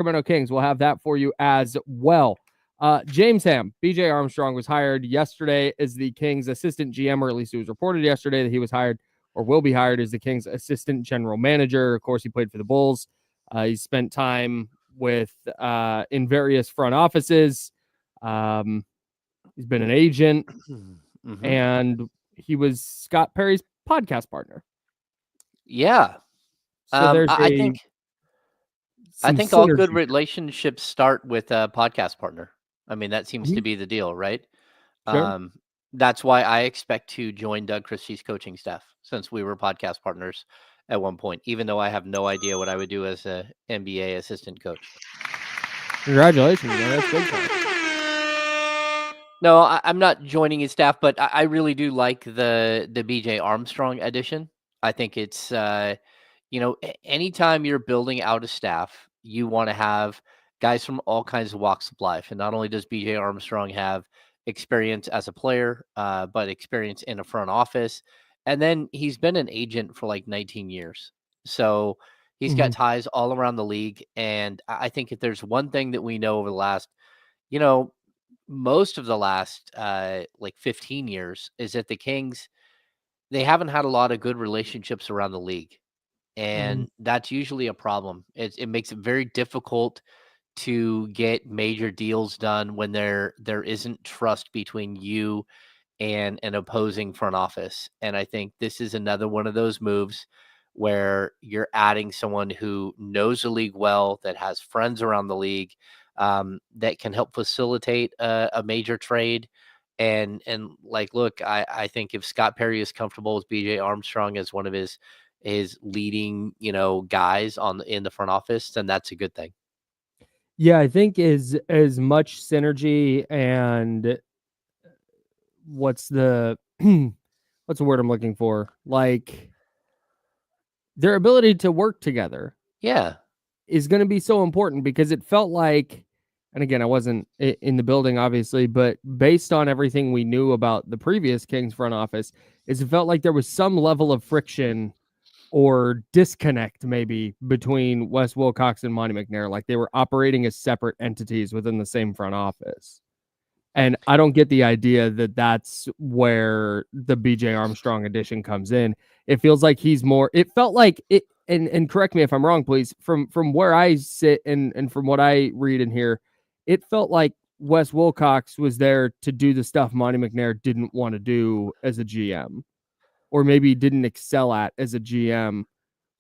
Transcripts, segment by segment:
Sacramento Kings. We'll have that for you as well. James Ham, BJ Armstrong was hired yesterday as the Kings assistant GM, or at least it was reported yesterday that he was hired or will be hired as the Kings assistant general manager. Of course, he played for the Bulls. He spent time with in various front offices. He's been an agent, and he was Scott Perry's podcast partner. Yeah. So there's I think synergy. all good relationships start with a podcast partner. I mean, that seems to be the deal, right? Sure. That's why I expect to join Doug Christie's coaching staff, since we were podcast partners at one point, even though I have no idea what I would do as a NBA assistant coach. Congratulations, man. That's good. No, I'm not joining his staff, but I really do like the BJ Armstrong addition. I think it's anytime you're building out a staff, you want to have guys from all kinds of walks of life. And not only does BJ Armstrong have experience as a player, but experience in a front office. And then he's been an agent for like 19 years. So he's got ties all around the league. And I think if there's one thing that we know over the last, most of the last 15 years, is that the Kings, they haven't had a lot of good relationships around the league. And that's usually a problem. It makes it very difficult to get major deals done when there isn't trust between you and an opposing front office. And I think this is another one of those moves where you're adding someone who knows the league well, that has friends around the league, that can help facilitate a major trade. And look, I think if Scott Perry is comfortable with BJ Armstrong as one of his leading, guys in the front office, then that's a good thing. Yeah, I think is as much synergy and what's the word I'm looking for? Like their ability to work together. Yeah. Is going to be so important, because it felt like, and again, I wasn't in the building, obviously, but based on everything we knew about the previous Kings front office, it felt like there was some level of friction or disconnect maybe between Wes Wilcox and Monty McNair, like they were operating as separate entities within the same front office. And I don't get the idea that that's where the BJ Armstrong edition comes in. It feels like he's more, it felt like it, and correct me if I'm wrong, please, from where I sit and from what I read and hear, it felt like Wes Wilcox was there to do the stuff Monty McNair didn't want to do as a GM, or maybe didn't excel at as a GM,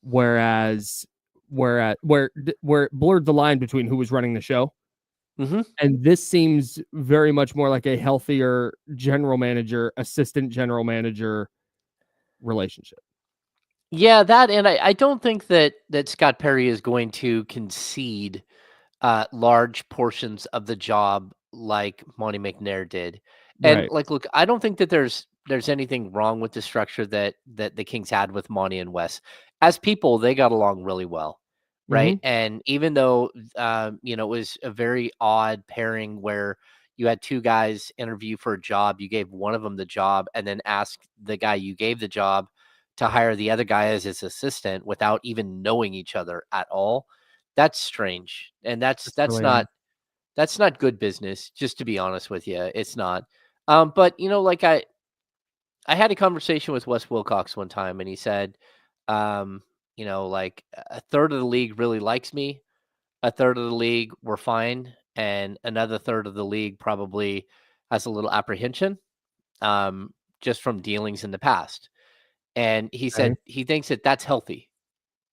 whereas where it blurred the line between who was running the show. And this seems very much more like a healthier general manager, assistant general manager relationship. Yeah, that, and I don't think that Scott Perry is going to concede large portions of the job like Monty McNair did. And look, I don't think that there's anything wrong with the structure that the Kings had with Monty and Wes. As people, they got along really well, right? And even though it was a very odd pairing where you had two guys interview for a job, you gave one of them the job, and then asked the guy you gave the job to hire the other guy as his assistant without even knowing each other at all. That's strange. And that's not good business, just to be honest with you. It's not. But I had a conversation with Wes Wilcox one time, and he said, a third of the league really likes me, a third of the league we're fine, and another third of the league probably has a little apprehension, just from dealings in the past. And he said he thinks that that's healthy.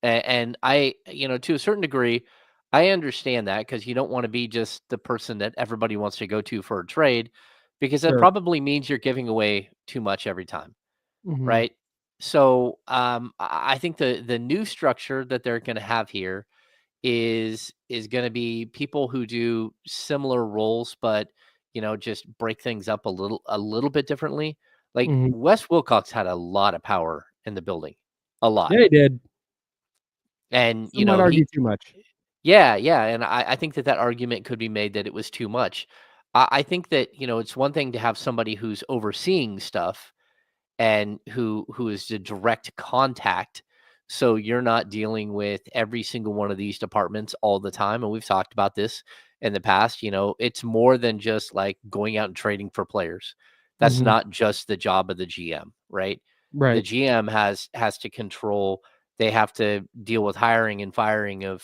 And I, to a certain degree, I understand that, because you don't want to be just the person that everybody wants to go to for a trade, because that probably means you're giving away too much every time. Right. So I think the new structure that they're going to have here is going to be people who do similar roles, but just break things up a little bit differently. Like Wes Wilcox had a lot of power in the building, a lot. Yeah, he did. And Some might argue too much. Yeah, and I think that argument could be made that it was too much. I think that it's one thing to have somebody who's overseeing stuff and who is the direct contact So you're not dealing with every single one of these departments all the time. And we've talked about this in the past. It's more than just like going out and trading for players. That's Mhm. not just the job of the GM, right? The Right. GM has to control, they have to deal with hiring and firing of,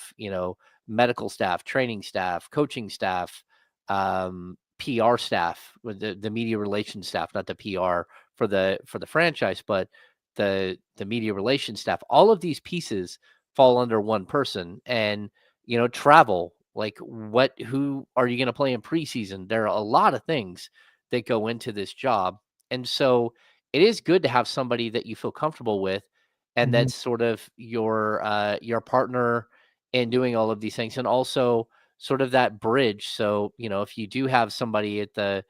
medical staff, training staff, coaching staff, PR staff, with the media relations staff, not the PR for the franchise, but the media relations staff. All of these pieces fall under one person. And travel, like who are you going to play in preseason? There are a lot of things that go into this job. And so it is good to have somebody that you feel comfortable with, and Mhm. that's sort of your partner in doing all of these things, and also sort of that bridge. So if you do have somebody at the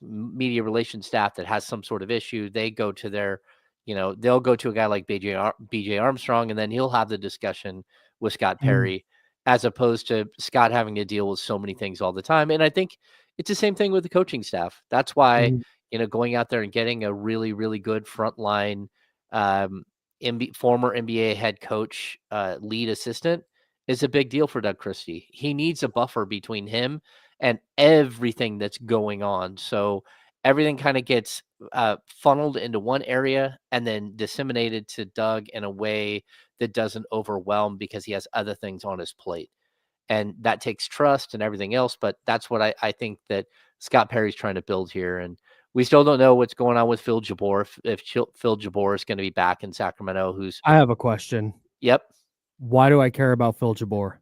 media relations staff that has some sort of issue, they go to they'll go to a guy like BJ Armstrong, and then he'll have the discussion with Scott Mhm. Perry, as opposed to Scott having to deal with so many things all the time. And I think it's the same thing with the coaching staff. That's why, Mhm. going out there and getting a really, really good frontline, um, former NBA head coach, lead assistant, is a big deal for Doug Christie. He needs a buffer between him and everything that's going on. So everything kind of gets funneled into one area and then disseminated to Doug in a way that doesn't overwhelm, because he has other things on his plate. And that takes trust and everything else. But that's what I think that Scott Perry's trying to build here. And we still don't know what's going on with Phil Jabor, if Phil Jabor is going to be back in Sacramento, who's, I have a question. yep. Why do I care about Phil Jabor?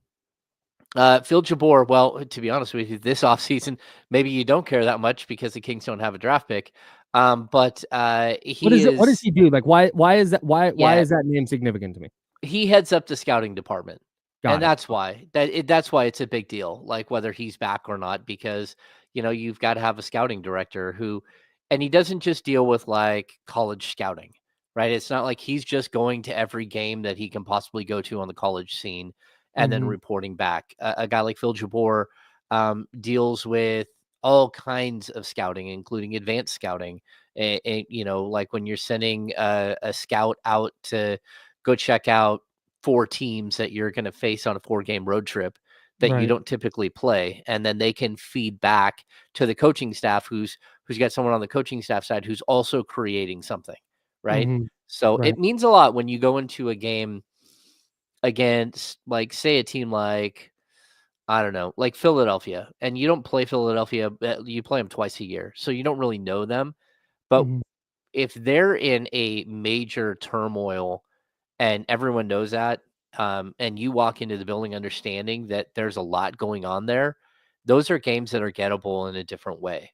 Phil Jabor, well, to be honest with you, this offseason, maybe you don't care that much because the Kings don't have a draft pick. But What he is it? What does is, he do? Like, why is that? Why yeah, is that name significant to me? he heads up the scouting department, and Got it. that's why it's a big deal, like whether he's back or not, because you've got to have a scouting director who, and he doesn't just deal with like college scouting, right? It's not like he's just going to every game that he can possibly go to on the college scene and then Mhm. reporting back. A guy like Phil Jabor deals with all kinds of scouting, including advanced scouting. Like when you're sending a scout out to go check out 4 teams that you're going to face on a 4-game road trip that you Right. don't typically play, and then they can feed back to the coaching staff, who's got someone on the coaching staff side who's also creating something, right? Mhm. So Right. it means a lot when you go into a game against, like, say, a team like, I don't know, like Philadelphia, and you don't play Philadelphia, you play them twice a year, so you don't really know them. But Mhm. if they're in a major turmoil and everyone knows that, and you walk into the building understanding that there's a lot going on there, those are games that are gettable in a different way.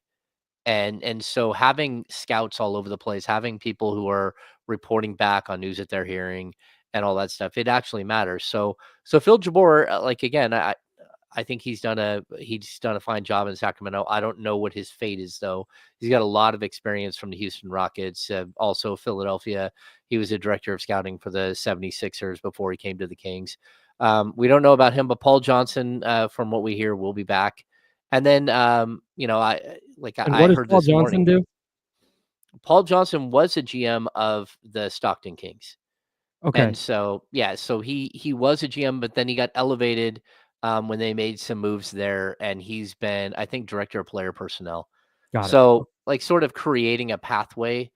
And so having scouts all over the place, having people who are reporting back on news that they're hearing and all that stuff, it actually matters. So Phil Jabor, like, again, I think he's done a fine job in Sacramento. I don't know what his fate is, though. He's got a lot of experience from the Houston Rockets, also Philadelphia. He was a director of scouting for the 76ers before he came to the Kings. We don't know about him, but Paul Johnson, from what we hear, will be back. And then, And I what does heard Paul this Johnson morning, do? Paul Johnson was a GM of the Stockton Kings. Okay. And so, yeah, so he was a GM, but then he got elevated when they made some moves there, and he's been, I think, director of player personnel. Got it. So, like, sort of creating a pathway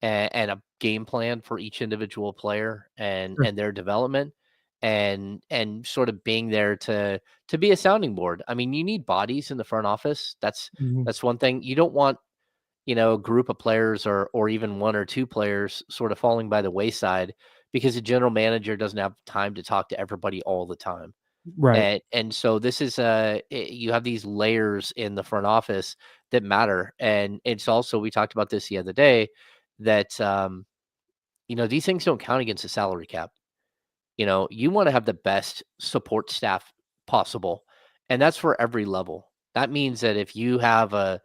and a game plan for each individual player and Sure. their development, and sort of being there to be a sounding board. I mean, you need bodies in the front office. Mhm. That's one thing. You don't want, a group of players, or even one or two players sort of falling by the wayside because the general manager doesn't have time to talk to everybody all the time. Right. And so this is you have these layers in the front office that matter. And it's also, we talked about this the other day, that these things don't count against the salary cap. You want to have the best support staff possible, and that's for every level. That means that if you have a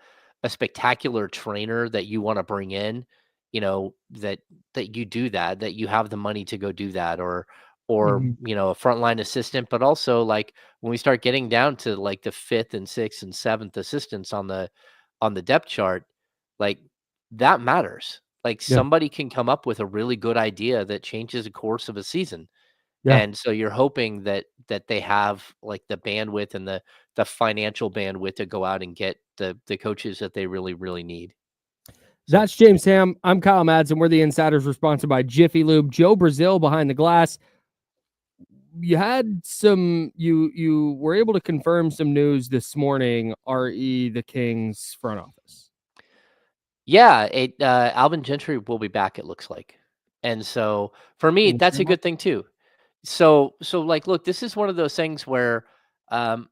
spectacular trainer that you want to bring in, that you do that you have the money to go do that, or Mhm. a frontline assistant. But also, like, when we start getting down to like the fifth and sixth and seventh assistants on the depth chart, like, that matters. Like, Yeah. somebody can come up with a really good idea that changes the course of a season. Yeah. And so you're hoping that they have, like, the bandwidth and the financial bandwidth to go out and get the coaches that they really, really need. So That's James Ham. I'm Kyle Madsen. We're the Insiders, sponsored by Jiffy Lube. Joe Brazil behind the glass. You had some. You were able to confirm some news this morning. The Kings front office. yeah, Alvin Gentry will be back, it looks like. And so for me, Can you that's share a more? good thing too. So like, look, this is one of those things where um,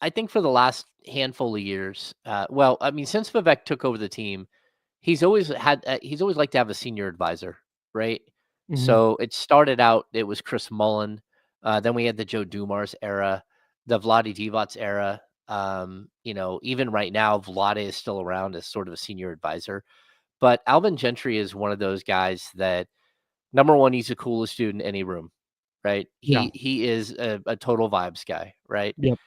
I think for the last handful of years, well, I mean, since Vivek took over the team, he's always liked to have a senior advisor, right? Mm-hmm. So it started out, it was Chris Mullen. Then we had the Joe Dumars era, the Vlade Divac era. Even right now, Vlade is still around as sort of a senior advisor. But Alvin Gentry is one of those guys that, number one, he's the coolest dude in any room, right? Yeah. He is a total vibes guy, right? Yep.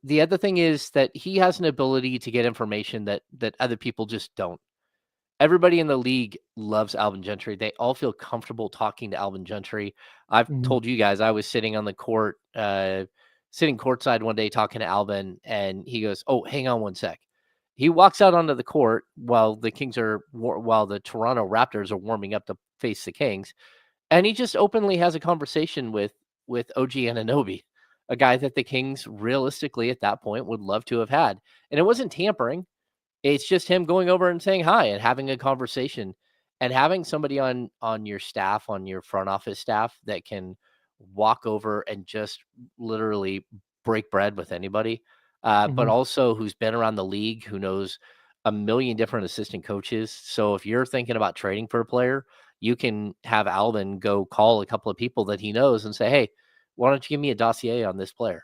The other thing is that he has an ability to get information that other people just don't. Everybody in the league loves Alvin Gentry. They all feel comfortable talking to Alvin Gentry. I've Mm-hmm. told you guys I was sitting on the court, sitting courtside one day talking to Alvin, and he goes, "Oh, hang on one sec." He walks out onto the court while while the Toronto Raptors are warming up to face the Kings, and he just openly has a conversation with OG Anunoby, a guy that the Kings realistically at that point would love to have had, and it wasn't tampering. It's just him going over and saying hi and having a conversation, and having somebody on your staff, on your front office staff, that can walk over and just literally break bread with anybody, but Mm-hmm. also who's been around the league, who knows a million different assistant coaches. So if you're thinking about trading for a player, you can have Alvin go call a couple of people that he knows and say, "Hey, why don't you give me a dossier on this player?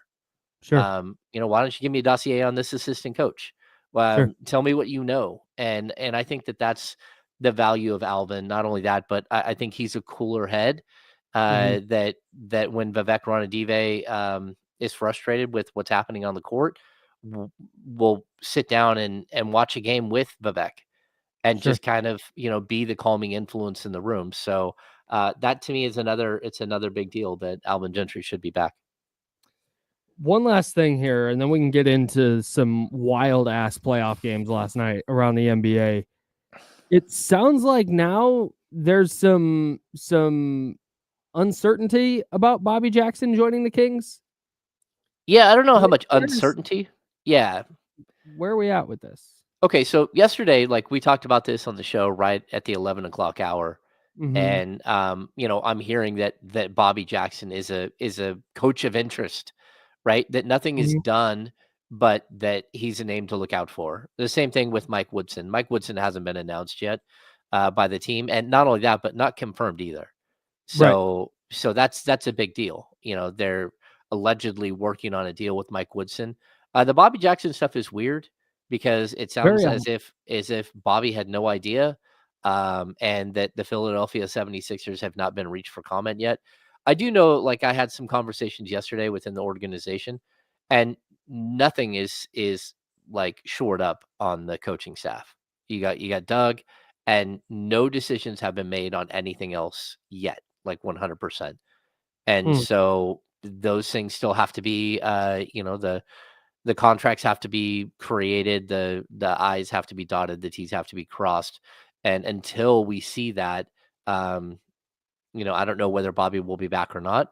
Sure. Why don't you give me a dossier on this assistant coach? Sure. Tell me what you know." And I think that's the value of Alvin. Not only that, but I think he's a cooler head. Mm-hmm. That when Vivek Ranadive is frustrated with what's happening on the court, will sit down and watch a game with Vivek and Sure. just kind of be the calming influence in the room. So that to me is another big deal that Alvin Gentry should be back. One last thing here, and then we can get into some wild ass playoff games last night around the NBA. It sounds like now there's some uncertainty about Bobby Jackson joining the Kings. Yeah, I don't know how Where, much where does uncertainty. Yeah. where are we at with this? Okay, so yesterday, like, we talked about this on the show right at the 11 o'clock hour, Mm-hmm. and I'm hearing that Bobby Jackson is a coach of interest, right? That nothing is Mm-hmm. done, but that he's a name to look out for. The same thing with Mike Woodson. Mike Woodson hasn't been announced yet by the team, and not only that, but not confirmed either. Right. So that's a big deal. They're allegedly working on a deal with Mike Woodson. The Bobby Jackson stuff is weird because it sounds Very as if Bobby had no idea, and that the Philadelphia 76ers have not been reached for comment yet. I do know, like, I had some conversations yesterday within the organization, and nothing is like shored up on the coaching staff. You got Doug, and no decisions have been made on anything else yet, like 100%. And mm, so those things still have to be, the contracts have to be created, the I's have to be dotted, the T's have to be crossed. And until we see that, um, I don't know whether Bobby will be back or not.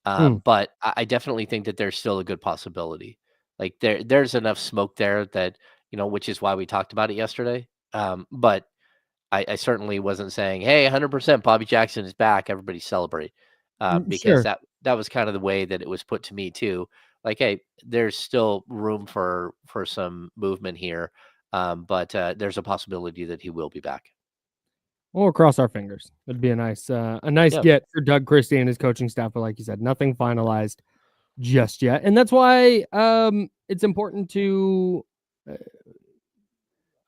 mm, But I definitely think that there's still a good possibility. Like, there's enough smoke there that, which is why we talked about it yesterday. But I certainly wasn't saying, "Hey, 100% Bobby Jackson is back. Everybody celebrate," because sure. that was kind of the way that it was put to me too. Like, hey, there's still room for some movement here, but there's a possibility that he will be back. We'll cross our fingers. It'd be a nice Yeah, get for Doug Christie and his coaching staff, but like you said, nothing finalized just yet, and that's why it's important to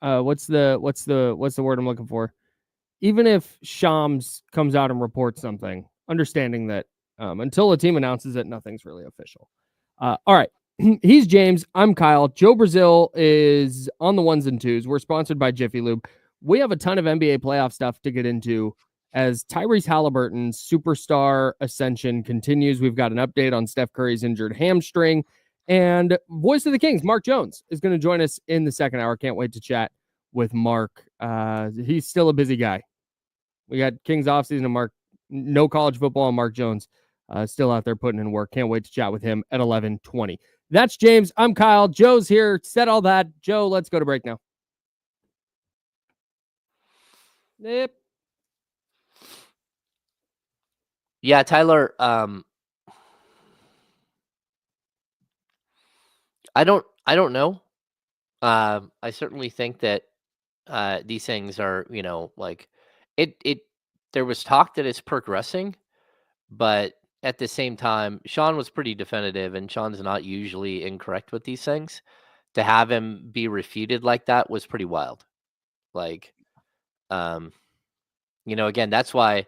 what's the word I'm looking for? Even if Shams comes out and reports something, understanding that until a team announces it, nothing's really official. All right. He's James. I'm Kyle. Joe Brazil is on the ones and twos. We're sponsored by Jiffy Lube. we have a ton of NBA playoff stuff to get into as Tyrese Halliburton's superstar ascension continues. We've got an update on Steph Curry's injured hamstring. And voice of the Kings, Mark Jones, is going to join us in the second hour. Can't wait to chat with Mark. He's still a busy guy. We got Kings offseason and Mark, no college football, and Mark Jones still out there putting in work. Can't wait to chat with him at 11:20. That's James. I'm Kyle. Joe's here. Said all that. Joe, let's go to break now. Yep. Yeah, Tyler, I don't know. I certainly think that these things are, like it there was talk that it's progressing, but at the same time, Sean was pretty definitive, and Sean's not usually incorrect with these things. To have him be refuted like that was pretty wild. Like, again, that's why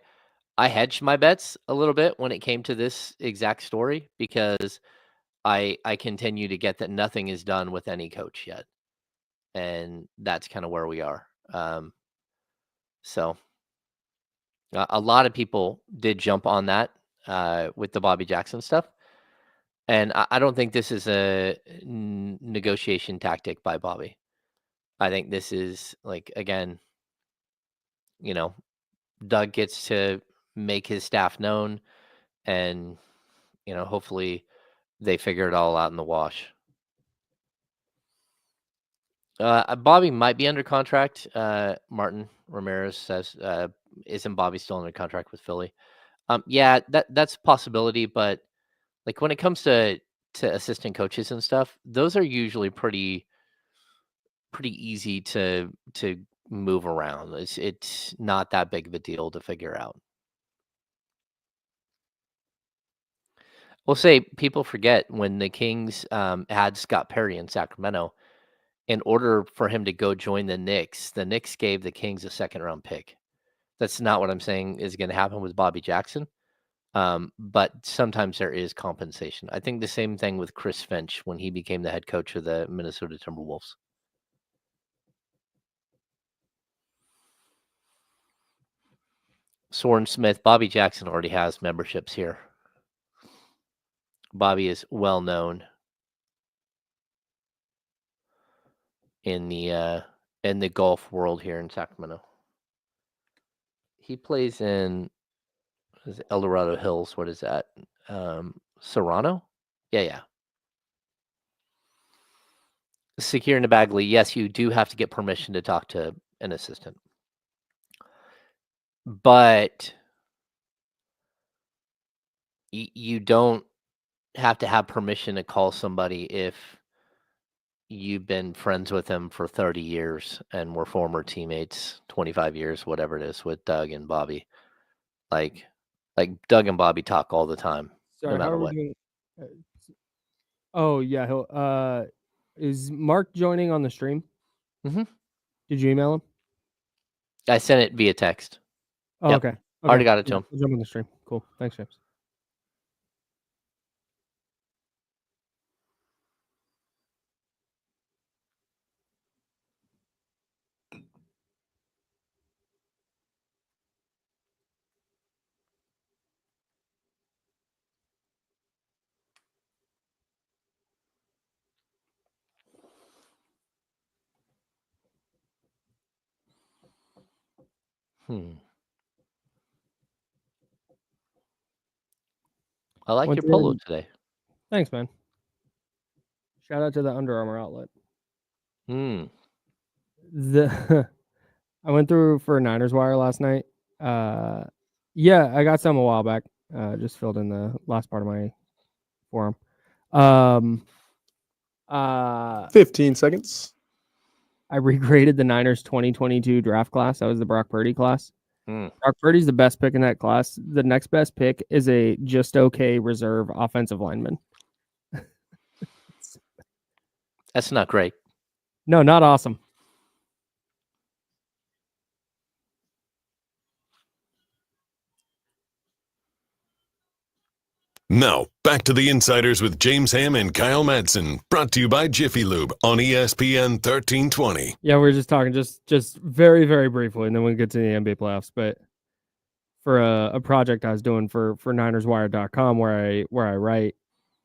I hedged my bets a little bit when it came to this exact story, because I continue to get that nothing is done with any coach yet, and that's kind of where we are. So a lot of people did jump on that with the Bobby Jackson stuff, and I don't think this is a negotiation tactic by Bobby. I think this is, like, again, Doug gets to make his staff known, and hopefully they figure it all out in the wash. Bobby might be under contract. Martin Ramirez says, isn't Bobby still under contract with Philly? Yeah, that's a possibility, but like when it comes to assistant coaches and stuff, those are usually pretty easy to move around. It's not that big of a deal to figure out. We'll say people forget when the Kings had Scott Perry in Sacramento. In order for him to go join the Knicks gave the Kings a second-round pick. That's not what I'm saying is going to happen with Bobby Jackson, but sometimes there is compensation. I think the same thing with Chris Finch when he became the head coach of the Minnesota Timberwolves. Soren Smith, Bobby Jackson already has memberships here. Bobby is well known in the golf world here in Sacramento. He plays in El Dorado Hills. What is that? Serrano? Yeah. Secure in a Bagley. Yes, you do have to get permission to talk to an assistant. But you don't have to have permission to call somebody if you've been friends with them for 30 years and were former teammates, 25 years, whatever it is, with Doug and Bobby. Like Doug and Bobby talk all the time, Sorry, no matter what. Doing? Oh yeah, he'll. Is Mark joining on the stream? Mm-hmm. Did you email him? I sent it via text. Oh, yep. Okay. Already got it to him. I'll jump on the stream. Cool. Thanks, James. I like your polo today. Thanks, man. Shout out to the Under Armour outlet. I went through for a Niners wire last night. Yeah, I got some a while back. Just filled in the last part of my forum. 15 seconds. I regraded the Niners 2022 draft class. That was the Brock Purdy class. Brock Purdy's the best pick in that class. The next best pick is a just okay reserve offensive lineman. That's not great. No, not awesome. Now, back to the Insiders with James Ham and Kyle Madsen, brought to you by Jiffy Lube on ESPN 1320. Yeah, we were just talking just very, very briefly, and then we get to the NBA playoffs. But for a project I was doing for NinersWire.com where I write,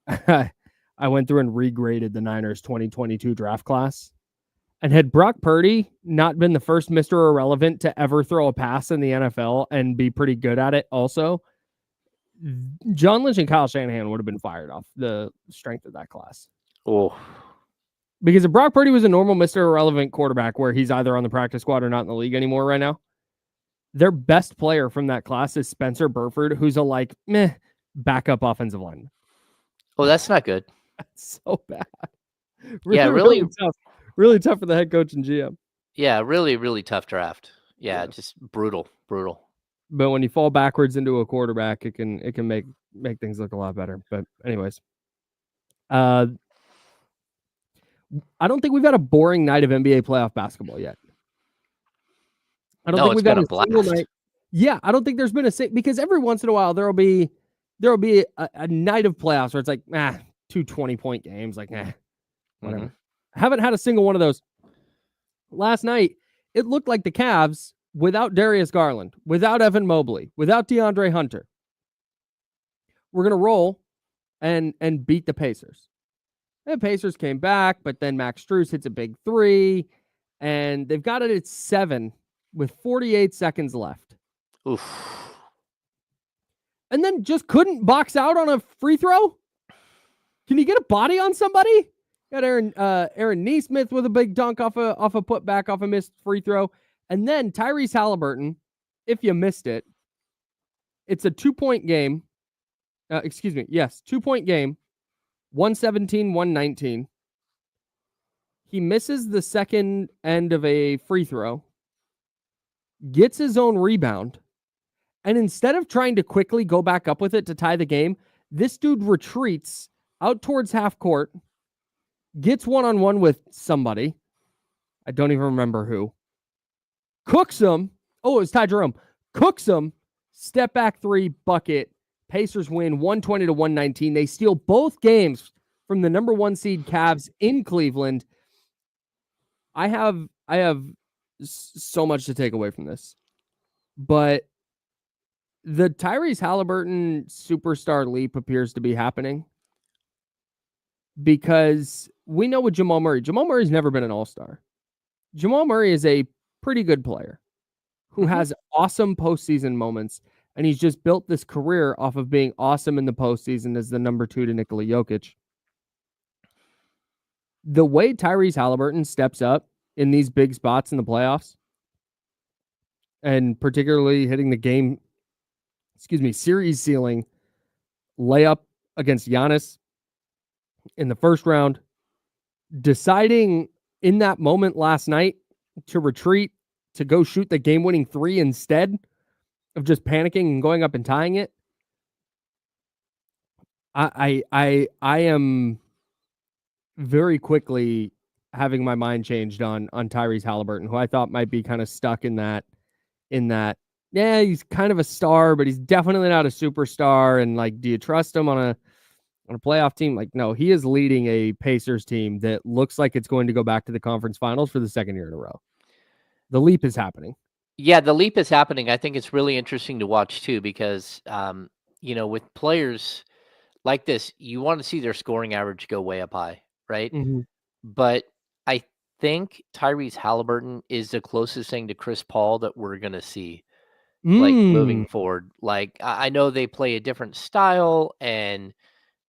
I went through and regraded the Niners 2022 draft class. And had Brock Purdy not been the first Mr. Irrelevant to ever throw a pass in the NFL and be pretty good at it also, John Lynch and Kyle Shanahan would have been fired off the strength of that class. Oh, because if Brock Purdy was a normal Mr. Irrelevant quarterback where he's either on the practice squad or not in the league anymore right now, their best player from that class is Spencer Burford, who's a backup offensive lineman. Oh, that's not good. That's so bad. Really tough. Really tough for the head coach and GM. Yeah, really, really tough draft. Yeah, just brutal. But when you fall backwards into a quarterback, it can make things look a lot better. But anyways, I don't think we've had a boring night of NBA playoff basketball yet. I don't think we've had a single night. Yeah, I don't think there's been because every once in a while there'll be a night of playoffs where it's like 2 20-point games, whatever. Mm-hmm. I haven't had a single one of those. Last night, it looked like the Cavs, without Darius Garland, without Evan Mobley, without DeAndre Hunter, we're going to roll and beat the Pacers. The Pacers came back, but then Max Strus hits a big three, and they've got it at 7 with 48 seconds left. Oof. And then just couldn't box out on a free throw? Can you get a body on somebody? Got Aaron Nesmith with a big dunk off a putback off a missed free throw. And then Tyrese Halliburton, if you missed it, it's a 2-point game. 2-point game. 117-119. He misses the second end of a free throw, gets his own rebound, and instead of trying to quickly go back up with it to tie the game, this dude retreats out towards half court, gets one-on-one with somebody. I don't even remember who. Cooks him. Oh, it was Ty Jerome. Cooks him. Step back three, bucket. Pacers win 120-119. They steal both games from the number 1 seed Cavs in Cleveland. I have so much to take away from this. But the Tyrese Halliburton superstar leap appears to be happening. Because we know with Jamal Murray. Jamal Murray's never been an all-star. Jamal Murray is a pretty good player who has awesome postseason moments, and he's just built this career off of being awesome in the postseason as the number 2 to Nikola Jokic. The way Tyrese Halliburton steps up in these big spots in the playoffs, and particularly hitting the series ceiling layup against Giannis in the first round, deciding in that moment last night to retreat, to go shoot the game-winning 3 instead of just panicking and going up and tying it. I am very quickly having my mind changed on Tyrese Halliburton, who I thought might be kind of stuck in that, yeah, he's kind of a star, but he's definitely not a superstar. And do you trust him on a playoff team? No, he is leading a Pacers team that looks like it's going to go back to the conference finals for the second year in a row. The leap is happening. Yeah, the leap is happening. I think it's really interesting to watch too, because, with players like this, you want to see their scoring average go way up high, right? Mm-hmm. But I think Tyrese Halliburton is the closest thing to Chris Paul that we're going to see, moving forward. I know they play a different style,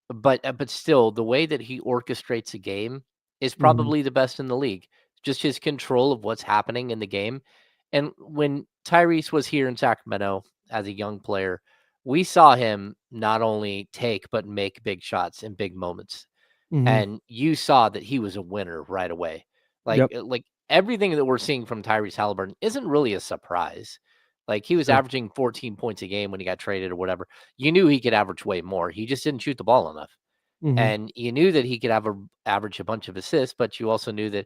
but still, the way that he orchestrates a game is probably the best in the league. Just his control of what's happening in the game. And when Tyrese was here in Sacramento as a young player, we saw him not only take, but make big shots in big moments. Mm-hmm. And you saw that he was a winner right away. Like everything that we're seeing from Tyrese Halliburton isn't really a surprise. He was averaging 14 points a game when he got traded or whatever. You knew he could average way more. He just didn't shoot the ball enough. Mm-hmm. And you knew that he could average a bunch of assists, but you also knew that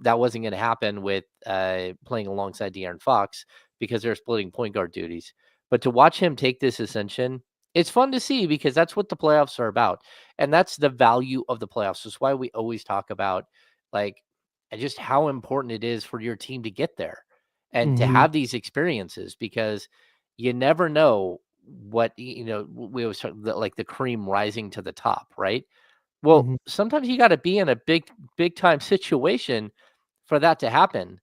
that wasn't going to happen with playing alongside De'Aaron Fox, because they're splitting point guard duties. But to watch him take this ascension, It's fun to see because that's what the playoffs are about. And that's the value of the playoffs. That's why we always talk about like just how important it is for your team to get there and to Mhm. have these experiences because you never know what, we always talk like the cream rising to the top, right? Well, Mhm. sometimes you got to be in a big time situation for that to happen.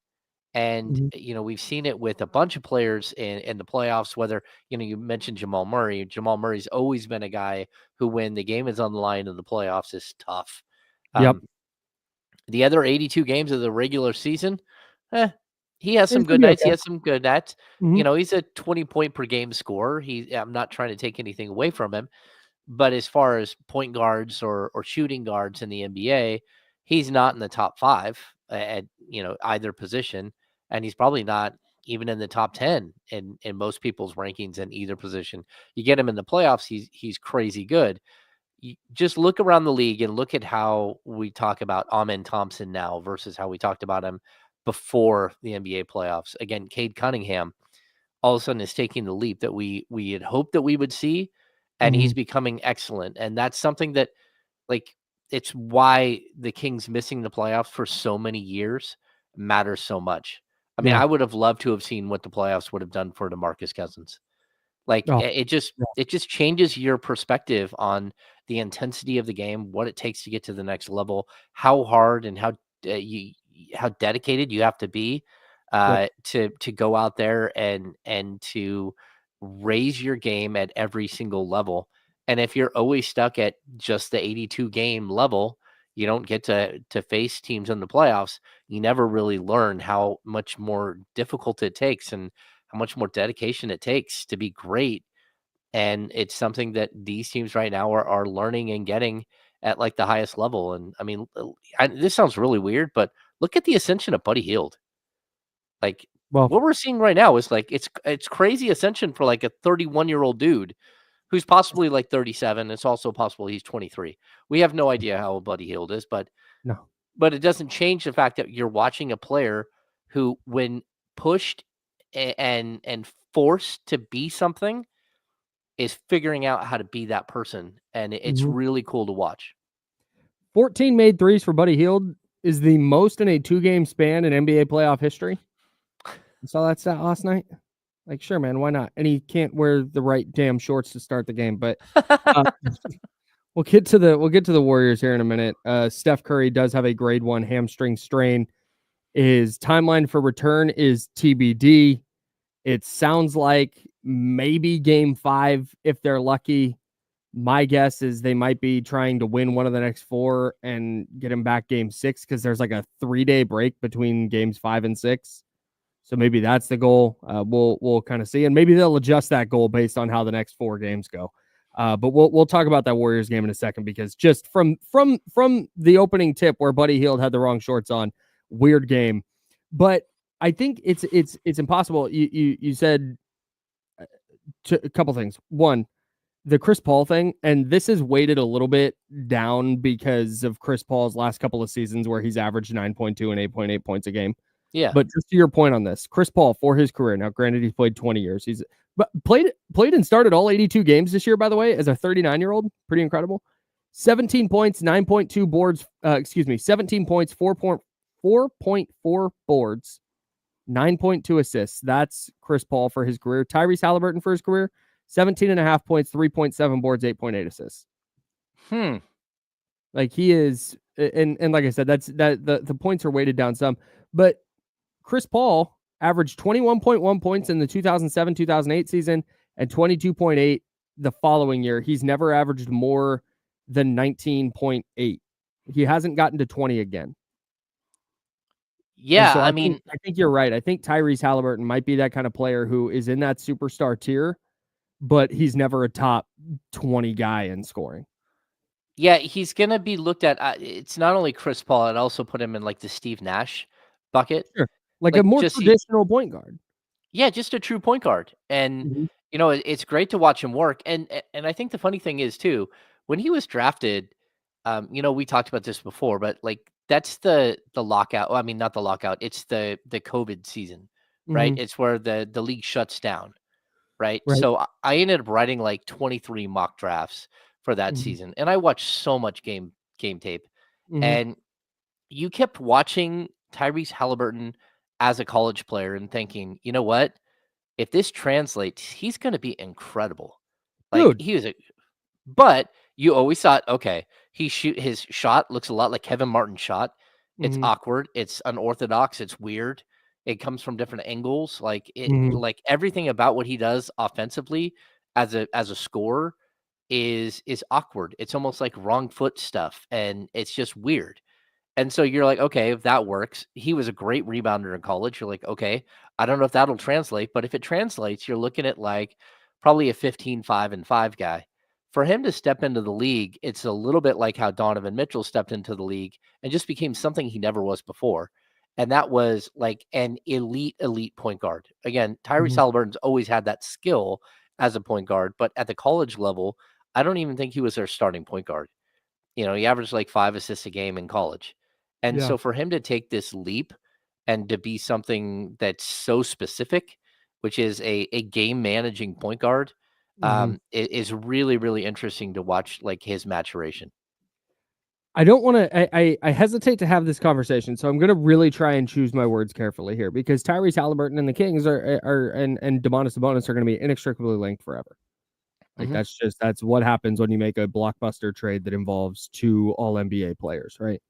And, Mhm. we've seen it with a bunch of players in the playoffs, whether, you mentioned Jamal Murray. Jamal Murray's always been a guy who, when the game is on the line in the playoffs, is tough. Yep. The other 82 games of the regular season, eh, he has some It should good be nights. He okay. has some good nights. Mhm. He's a 20-point per game scorer. I'm not trying to take anything away from him. But as far as point guards or shooting guards in the NBA, he's not in the top 5 at, either position, and he's probably not even in the top 10 in most people's rankings in either position. You get him in the playoffs, he's crazy good. You just look around the league and look at how we talk about Amen Thompson now versus how we talked about him before the NBA playoffs. Again, Cade Cunningham all of a sudden is taking the leap that we had hoped that we would see, and he's Mhm. becoming excellent. And that's something that, like, it's why the Kings missing the playoffs for so many years matters so much. I mean, Yeah. I would have loved to have seen what the playoffs would have done for DeMarcus Cousins. Like, Oh, it yeah. just changes your perspective on the intensity of the game, what it takes to get to the next level, how hard and how dedicated you have to be Yep. to go out there and to raise your game at every single level. And if you're always stuck at just the 82 game level, you don't get to face teams in the playoffs. You never really learn how much more difficult it takes and how much more dedication it takes to be great. And it's something that these teams right now are learning and getting at like the highest level. And I mean, this sounds really weird, but look at the ascension of Buddy Hield. Like, Well, what we're seeing right now is like it's crazy ascension for like a 31-year-old dude who's possibly like 37. It's also possible he's 23. We have no idea how old Buddy Hield is, no. but it doesn't change the fact that you're watching a player who, when pushed and forced to be something, is figuring out how to be that person, and it's Mhm. really cool to watch. 14 made threes for Buddy Hield is the most in a 2-game span in NBA playoff history. You saw that stat last night? Like, sure, man, why not? And he can't wear the right damn shorts to start the game, but uh, we'll get to the Warriors here in a minute. Steph Curry does have a grade 1 hamstring strain. His timeline for return is TBD. It sounds like maybe game 5 if they're lucky. My guess is they might be trying to win one of the next 4 and get him back game 6 because there's like a 3-day break between games 5 and 6. So maybe that's the goal. We'll kind of see, and maybe they'll adjust that goal based on how the next 4 games go. But we'll talk about that Warriors game in a second because just from the opening tip where Buddy Hield had the wrong shorts on, weird game. But I think it's impossible. You said a couple things. One, the Chris Paul thing, and this is weighted a little bit down because of Chris Paul's last couple of seasons where he's averaged 9.2 and 8.8 points a game. Yeah. But just to your point on this, Chris Paul for his career, now granted he's played 20 years. He's but played and started all 82 games this year, by the way, as a 39-year-old. Pretty incredible. 17 points, 9.2 boards, 17 points, 4.4 boards, 9.2 assists. That's Chris Paul for his career. Tyrese Halliburton for his career, 17.5 points, 3.7 boards, 8.8 assists. Like he is, and like I said, that's the points are weighted down some, but Chris Paul averaged 21.1 points in the 2007-2008 season and 22.8 the following year. He's never averaged more than 19.8. He hasn't gotten to 20 again. And Yeah, so I I mean, think you're right. I think Tyrese Halliburton might be that kind of player who is in that superstar tier, but he's never a top 20 guy in scoring. yeah, he's gonna be looked at. It's not only Chris Paul; I'd also put him in like the Steve Nash bucket. Sure. Like a Like, more just traditional point guard. yeah, just a true point guard. And Mhm. it's great to watch him work. And I think the funny thing is too, when he was drafted, we talked about this before, but like that's the lockout. Well, I mean, not the lockout. It's the COVID season, right? Mhm. It's where the league shuts down. right? Right. So I ended up writing like 23 mock drafts for that Mhm. season, and I watched so much game tape, Mhm. and you kept watching Tyrese Halliburton as a college player and thinking, you know what? If this translates, he's going to be incredible. Like Dude. he was but you always thought, okay, his shot looks a lot like Kevin Martin's shot. It's Mhm. awkward, it's unorthodox, it's weird. It comes from different angles. Mhm. Like everything about what he does offensively as a scorer is awkward. It's almost like wrong foot stuff, and it's just weird. And so you're like, okay, if that works, he was a great rebounder in college. You're like, okay, I don't know if that'll translate, but if it translates, you're looking at like probably a 15-5-5 guy. For him to step into the league, it's a little bit like how Donovan Mitchell stepped into the league and just became something he never was before. And that was like an elite point guard. Again, Tyrese Mhm. Halliburton's always had that skill as a point guard, but at the college level, I don't even think he was their starting point guard. He averaged like 5 assists a game in college. And Yeah. so for him to take this leap and to be something that's so specific, which is a game managing point guard, Mhm. is really, really interesting to watch, like, his maturation. I don't wanna I hesitate to have this conversation, so I'm gonna really try and choose my words carefully here because Tyrese Halliburton and the Kings are and Domantas Sabonis are gonna be inextricably linked forever. Like, Mhm. that's what happens when you make a blockbuster trade that involves 2 all NBA players, right?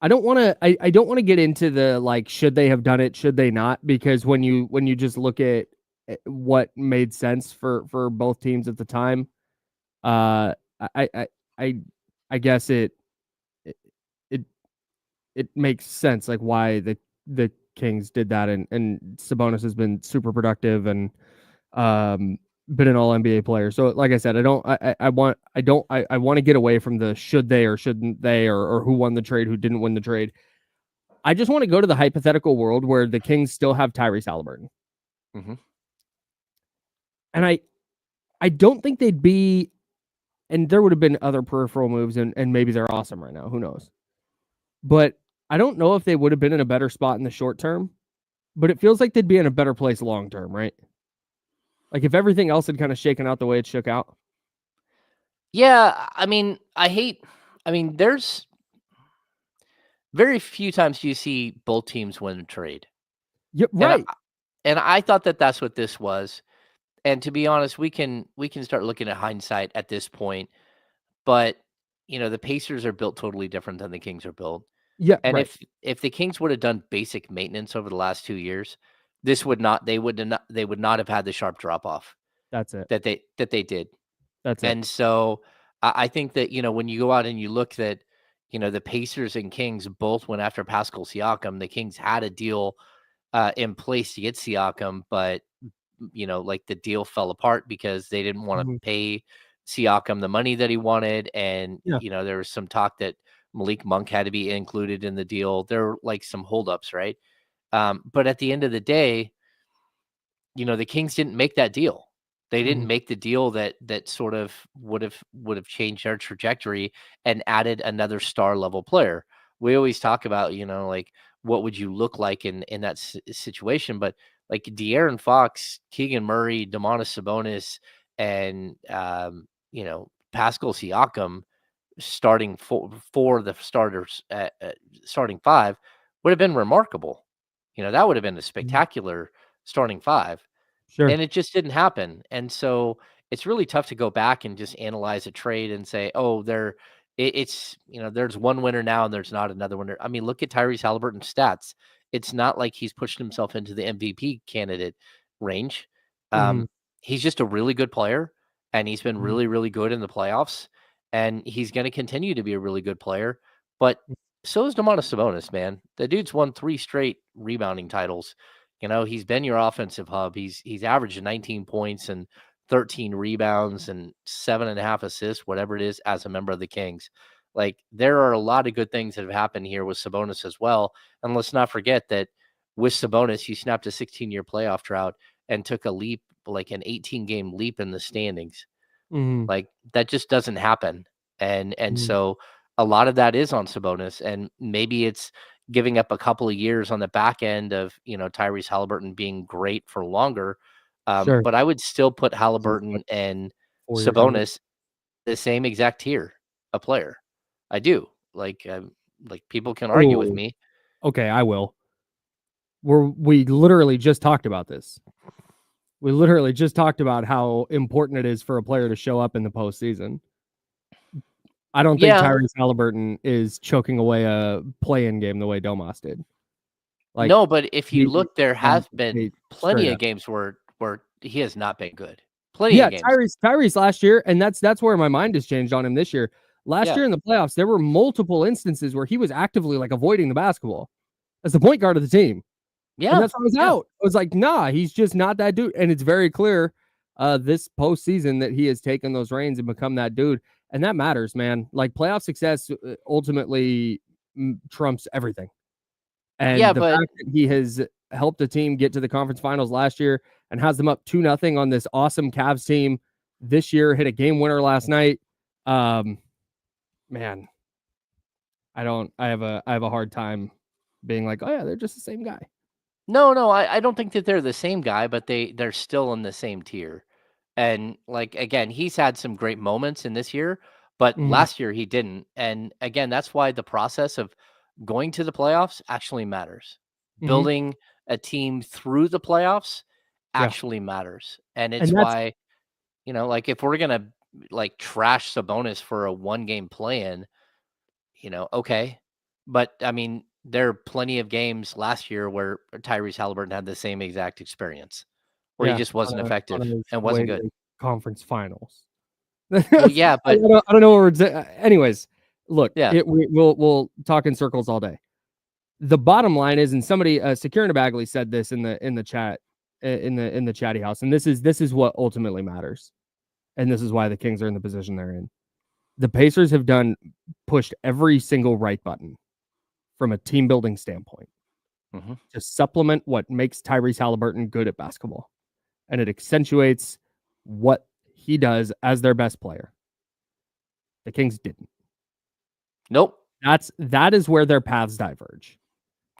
I don't wanna get into the, like, should they have done it, should they not, because when you just look at, what made sense for both teams at the time, uh, I I I I I guess it it it makes sense, like, why the Kings did that, and Sabonis has been super productive and, been an all NBA player. So, like I said, I wanna get away from the should they or shouldn't they or who won the trade, who didn't win the trade. I just wanna go to the hypothetical world where the Kings still have Tyrese Halliburton, Mhm. and I don't think they'd be and there would have been other peripheral moves, and maybe they're awesome right now, who knows? But I don't know if they would have been in a better spot in the short term, but it feels like they'd be in a better place long term, right? Like, if everything else had kinda shaken out the way it shook out. Yeah, there's very few times you see both teams win a trade. Yeah, And I right. and I thought that that's what this was. And to be honest, we can start looking at hindsight at this point, but, the Pacers are built totally different than the Kings are built. Yeah, And right. if the Kings would have done basic maintenance over the last 2 years, this would not they would not have had the sharp drop off That's it. that they did. That's it. And so I think that, when you go out and you look that, the Pacers and Kings both went after Pascal Siakam. The Kings had a deal in place to get Siakam, but like the deal fell apart because they didn't want to Mhm. pay Siakam the money that he wanted. And, Yeah. there was some talk that Malik Monk had to be included in the deal. There were like some holdups, right? But at the end of the day, the Kings didn't make that deal. They didn't Mhm. make the deal that sort of would have changed their trajectory and added another star level player. We always talk about, like what would you look like in that situation, but like De'Aaron Fox, Keegan Murray, Domantas Sabonis, and Pascal Siakam starting for the starters starting five would have been remarkable. That would have been a Mhm. spectacular starting five, Sure. and it just didn't happen. And so it's really tough to go back and just analyze a trade and say, oh, it's there's one winner now and there's not another winner. I mean, look at Tyrese Halliburton's stats. It's not like he's pushed himself into the MVP candidate range. Mhm. Um, he's just a really good player, and he's been Mhm. really, really good in the playoffs, and he's going to continue to be a really good player. But so is Domantas Sabonis, man. The dude's won 3 straight rebounding titles. He's been your offensive hub. He's averaged 19 points and 13 rebounds and 7.5 assists, whatever it is, as a member of the Kings. Like, there are a lot of good things that have happened here with Sabonis as well. And let's not forget that with Sabonis, he snapped a 16-year playoff drought and took a leap, like an 18-game leap in the standings. Mhm. Like, that just doesn't happen. And Mhm. so a lot of that is on Sabonis, and maybe it's, giving up a couple of years on the back end of, Tyrese Halliburton being great for longer. Sure. But I would still put Halliburton and 4 years younger. Sabonis the same exact tier of player. I do. Like people can argue with Ooh. me. Okay, I will. We literally just talked about this. We literally just talked about how important it is for a player to show up in the postseason. I don't think Tyrese Halliburton is choking away a play-in game the way Domas did. Like, no, but if you look, there has been plenty of games where he has not been good. Plenty of games. Tyrese last year, and that's where my mind has changed on him this year. Last year in the playoffs, there were multiple instances where he was actively like avoiding the basketball as the point guard of the team. Yeah. And that's why I was out. I was like, nah, he's just not that dude. And it's very clear this postseason that he has taken those reins and become that dude. And that matters, man. Like, playoff success ultimately trumps everything. And the fact that he has helped a team get to the conference finals last year and has them up 2-0 on this awesome Cavs team this year, hit a game winner last night. Man, I have a hard time being like, oh yeah, they're just the same guy. No, I don't think that they're the same guy, but they're still in the same tier. And like, again, he's had some great moments in this year, but last year he didn't. And again, that's why the process of going to the playoffs actually matters. Building a team through the playoffs actually matters. And it's why, like, if we're going to like trash Sabonis for a 1-game play-in, okay. But I mean, there are plenty of games last year where Tyrese Halliburton had the same exact experience where he just wasn't effective and wasn't good. Conference finals. Well, yeah, but I don't know where it's anyways, look, we'll talk in circles all day. The bottom line is, and somebody, Security Bagley said this in the chat, in the chatty house, and this is what ultimately matters. And this is why the Kings are in the position they're in. The Pacers have pushed every single right button from a team building standpoint to supplement what makes Tyrese Halliburton good at basketball. And it accentuates what he does as their best player. The Kings didn't. Nope. That is where their paths diverge.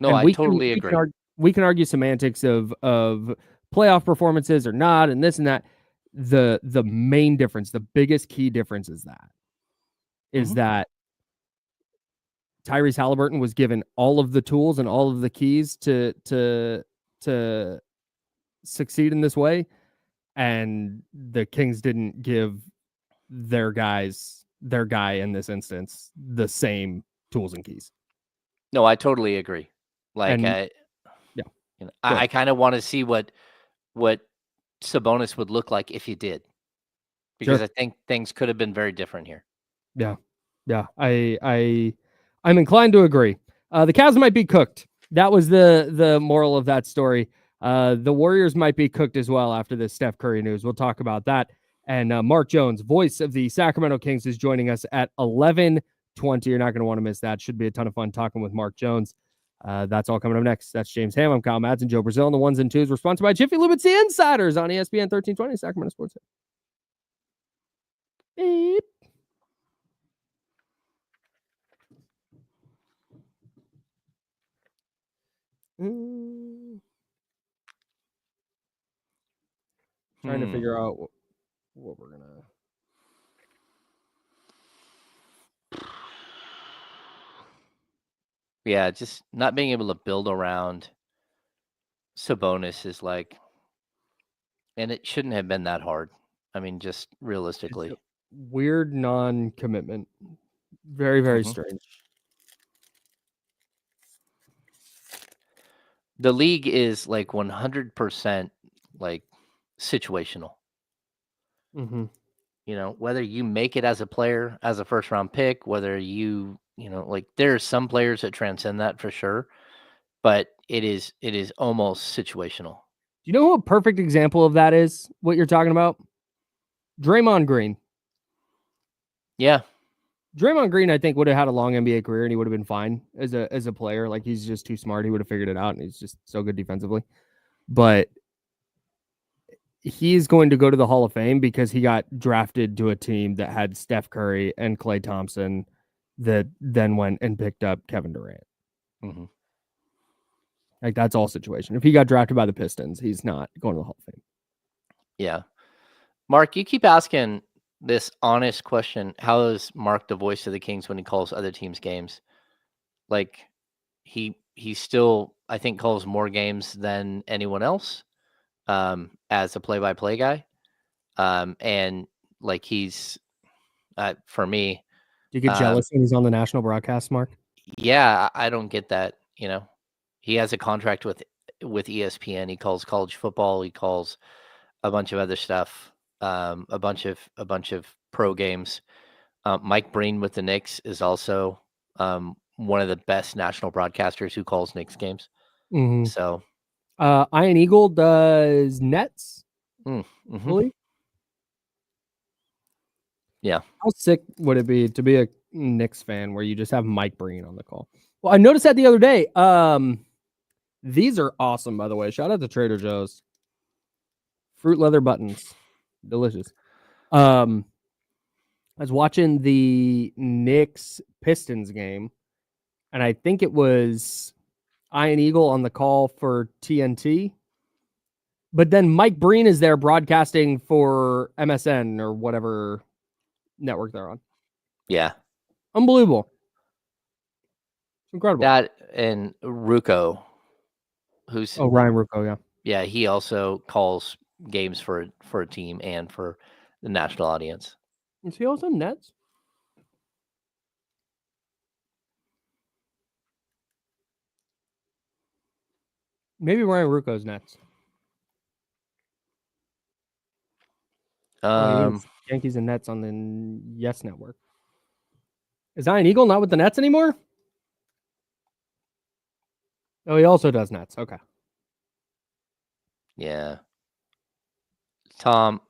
No, I totally agree. We can argue semantics of playoff performances or not, and this and that. The main difference, the biggest key difference is that Tyrese Halliburton was given all of the tools and all of the keys to succeed in this way, and the Kings didn't give their guy in this instance the same tools and keys. No, I totally agree. Like, I kind of want to see what Sabonis would look like if he did, because I think things could have been very different here. Yeah. I'm inclined to agree. The Cavs might be cooked. That was the moral of that story. The Warriors might be cooked as well after this Steph Curry news. We'll talk about that. And Mark Jones, voice of the Sacramento Kings, is joining us at 11:20. You're not going to want to miss that. Should be a ton of fun talking with Mark Jones. That's all coming up next. That's James Ham. I'm Kyle Madsen, Joe Brazil on the ones and twos. We're sponsored by Jiffy Lube. It's the Insiders on ESPN 1320, Sacramento Sports. Beep. Trying to figure out what we're gonna. Yeah, just not being able to build around Sabonis is like, and it shouldn't have been that hard. I mean, just realistically. Weird non-commitment. Very, very strange. The league is like 100% like situational. Whether you make it as a player, as a first round pick, whether like there are some players that transcend that for sure, but it is almost situational. Do you know who a perfect example of that is? What you're talking about? Draymond Green. Yeah. Draymond Green, I think, would have had a long NBA career and he would have been fine as a player. Like, he's just too smart. He would have figured it out, and he's just so good defensively. But he's going to go to the Hall of Fame because he got drafted to a team that had Steph Curry and Klay Thompson that then went and picked up Kevin Durant. Like, that's all situation. If he got drafted by the Pistons, he's not going to the Hall of Fame. Yeah. Mark, you keep asking this honest question. How is Mark the voice of the Kings when he calls other teams' games? Like, he still, I think, calls more games than anyone else as a play-by-play guy. And, like, he's, for me... Do you get jealous when he's on the national broadcast, Mark? Yeah, I don't get that, He has a contract with ESPN. He calls college football. He calls a bunch of other stuff, a bunch of pro games. Mike Breen with the Knicks is also one of the best national broadcasters who calls Knicks games. Mm-hmm. So, Iron Eagle does Nets. Mm-hmm. Yeah. How sick would it be to be a Knicks fan where you just have Mike Breen on the call? Well, I noticed that the other day. These are awesome, by the way. Shout out to Trader Joe's. Fruit leather buttons. Delicious. I was watching the Knicks Pistons game, and I think it was Iron Eagle on the call for TNT. But then Mike Breen is there broadcasting for MSN or whatever network they're on. Yeah. Unbelievable. It's incredible. That and Rucco, Ryan Rucco, yeah. Yeah, he also calls games for a team and for the national audience. Is he also Nets? Maybe Ryan Rucco's Nets. Yankees and Nets on the Yes Network. Is Iron Eagle not with the Nets anymore? Oh, he also does Nets. Okay. Yeah. Tom,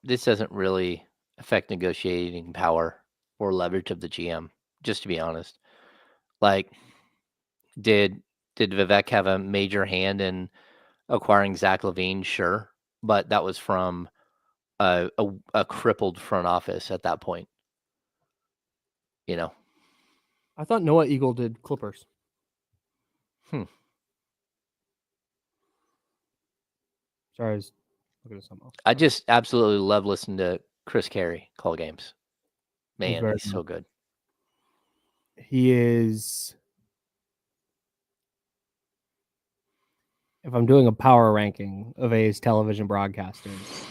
this doesn't really affect negotiating power or leverage of the GM, just to be honest. Like, did Vivek have a major hand in acquiring Zach LaVine? Sure. But that was from a crippled front office at that point. I thought Noah Eagle did Clippers. Sorry, I was looking at something else. I just absolutely love listening to Chris Carey call games. Man, he's so good. He is. If I'm doing a power ranking of A's television broadcasters,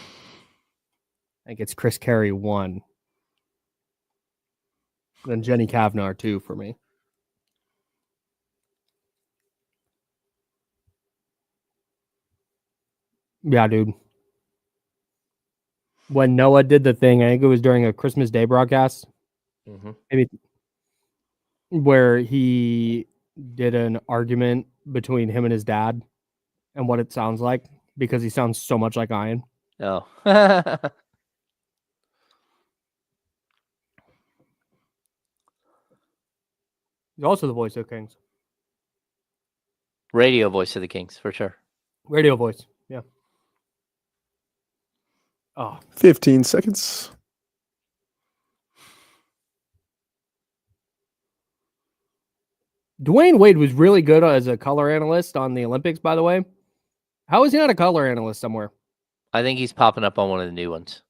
I think it's Chris Carey 1. Then Jenny Kavnar 2 for me. Yeah, dude. When Noah did the thing, I think it was during a Christmas Day broadcast, maybe, where he did an argument between him and his dad and what it sounds like, because he sounds so much like Ian. Oh. He's also the voice of the Kings. Radio voice of the Kings, for sure. Radio voice, yeah. 15 seconds. Dwayne Wade was really good as a color analyst on the Olympics, by the way. How is he not a color analyst somewhere? I think he's popping up on one of the new ones.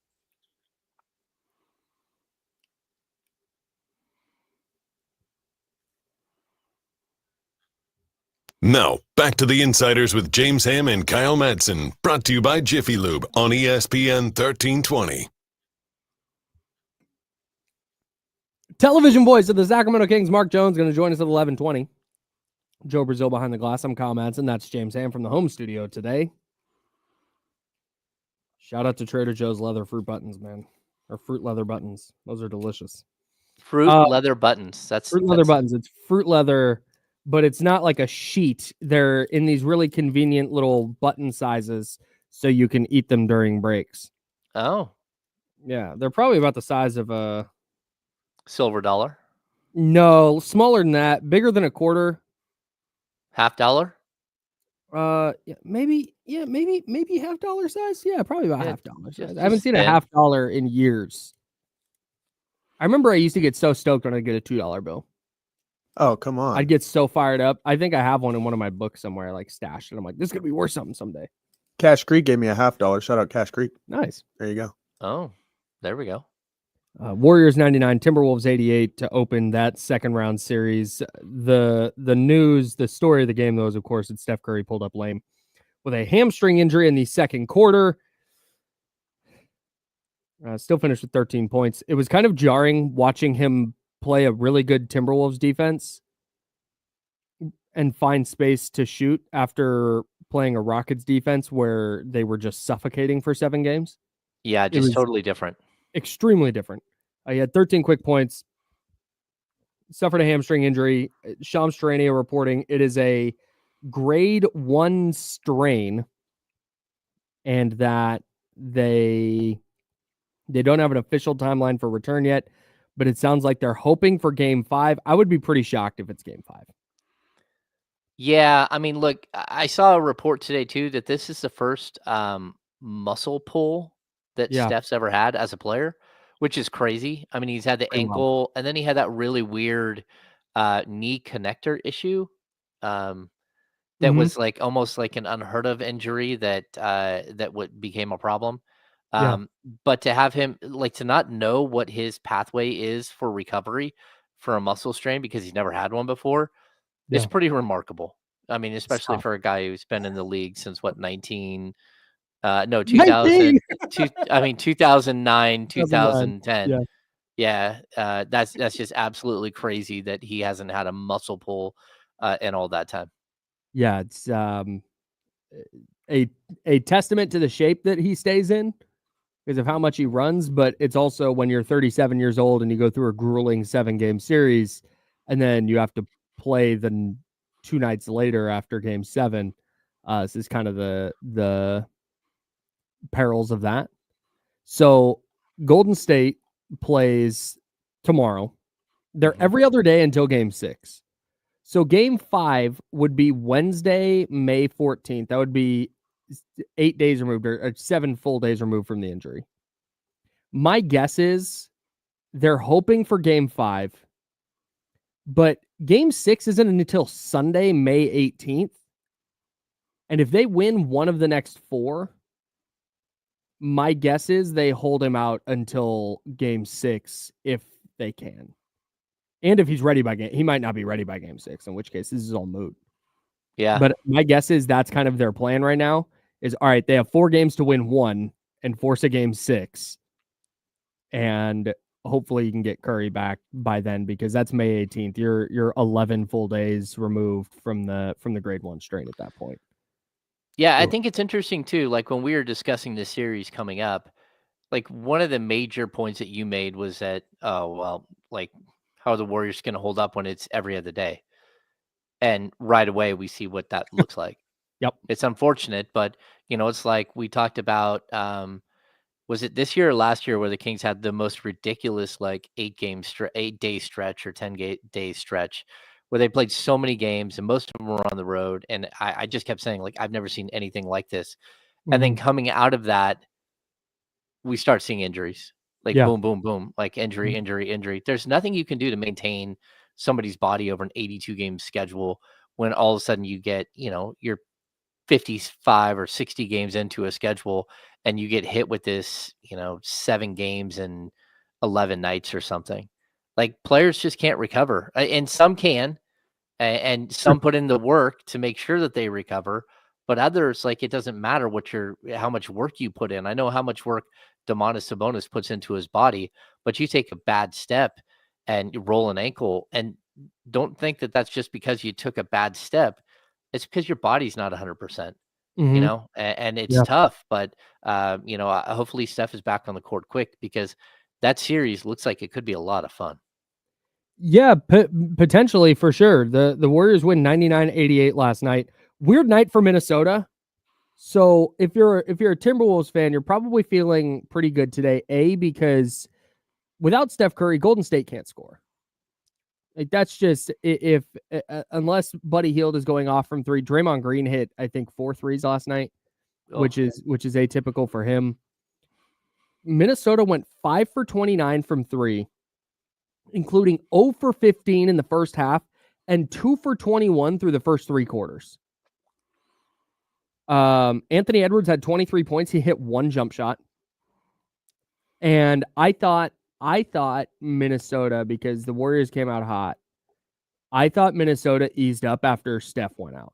Now, back to the Insiders with James Ham and Kyle Madsen, brought to you by Jiffy Lube on ESPN 1320. Television voice of the Sacramento Kings, Mark Jones, going to join us at 11:20. Joe Brazil behind the glass. I'm Kyle Madsen. That's James Ham from the home studio today. Shout out to Trader Joe's leather fruit buttons, man. Or fruit leather buttons. Those are delicious. Fruit leather buttons. Leather buttons. It's fruit leather, but it's not like a sheet. They're in these really convenient little button sizes, so you can eat them during breaks. Oh. Yeah, they're probably about the size of a silver dollar. No, smaller than that. Bigger than a quarter. $50? Maybe $50 size. Yeah, probably about $50 size. I haven't seen a $50 in years. I remember I used to get so stoked when I get a $2 bill. Oh, come on. I'd get so fired up. I think I have one in one of my books somewhere, like stashed, and I'm like, this is gonna be worth something someday. Cash Creek gave me a $50. Shout out Cash Creek. Nice. There you go. Oh, there we go. Warriors 99, Timberwolves 88 to open that second round series. The news, the story of the game, though, is of course that Steph Curry pulled up lame with a hamstring injury in the second quarter. Still finished with 13 points. It was kind of jarring watching him play a really good Timberwolves defense and find space to shoot after playing a Rockets defense where they were just suffocating for 7 games. Yeah, just totally different. Extremely different. He had 13 quick points, suffered a hamstring injury. Shams Charania reporting it is a grade 1 strain and that they don't have an official timeline for return yet, but it sounds like they're hoping for game 5. I would be pretty shocked if it's game 5. Yeah, I mean, look, I saw a report today too that this is the first muscle pull that Steph's ever had as a player, which is crazy. I mean, he's had the ankle, and then he had that really weird knee connector issue that was like almost like an unheard of injury that became a problem. But to have him to not know what his pathway is for recovery for a muscle strain because he's never had one before. It's pretty remarkable. I mean, especially for a guy who's been in the league since 2009, 2010. Yeah. That's just absolutely crazy that he hasn't had a muscle pull in all that time. Yeah, it's a testament to the shape that he stays in because of how much he runs, but it's also when you're 37 years old and you go through a grueling 7-game series and then you have to play the 2 nights later after game 7. This is kind of the perils of that. So Golden State plays tomorrow. They're every other day until game 6. So game 5 would be Wednesday, May 14th. That would be 8 days removed or 7 full days removed from the injury. My guess is they're hoping for game 5, but game 6 isn't until Sunday, May 18th. And if they win one of the next 4, my guess is they hold him out until game 6 if they can. And if he's ready by game, he might not be ready by game 6, in which case this is all moot. Yeah. But my guess is that's kind of their plan right now is, all right, they have 4 games to win 1 and force a game 6. And hopefully you can get Curry back by then because that's May 18th. You're 11 full days removed from the grade 1 strain at that point. Yeah, I think it's interesting too. Like when we were discussing this series coming up, like one of the major points that you made was that, oh, well, like how are the Warriors going to hold up when it's every other day? And right away we see what that looks like. Yep. It's unfortunate, but it's like we talked about, was it this year or last year where the Kings had the most ridiculous, like 8-day stretch or 10-day stretch where they played so many games and most of them were on the road. And I just kept saying, like, I've never seen anything like this. And then coming out of that, we start seeing injuries, like boom, boom, boom, like injury. There's nothing you can do to maintain somebody's body over an 82 game schedule when all of a sudden you get, you're 55 or 60 games into a schedule and you get hit with this, 7 games and 11 nights or something. Like players just can't recover, and some can, and some put in the work to make sure that they recover. But others, like, it doesn't matter how much work you put in. I know how much work Domantas Sabonis puts into his body, but you take a bad step and you roll an ankle, and don't think that that's just because you took a bad step. It's because your body's not 100%. And it's tough, but hopefully Steph is back on the court quick because that series looks like it could be a lot of fun. Yeah, potentially for sure. The Warriors win 99-88 last night. Weird night for Minnesota. So if you're a Timberwolves fan, you're probably feeling pretty good today. Because without Steph Curry, Golden State can't score. Like that's just unless Buddy Hield is going off from 3. Draymond Green hit I think 4 threes last night, which is atypical for him. Minnesota went 5 for 29 from 3, including 0 for 15 in the first half and 2 for 21 through the first 3 quarters. Anthony Edwards had 23 points. He hit 1 jump shot. And I thought Minnesota, because the Warriors came out hot, I thought Minnesota eased up after Steph went out.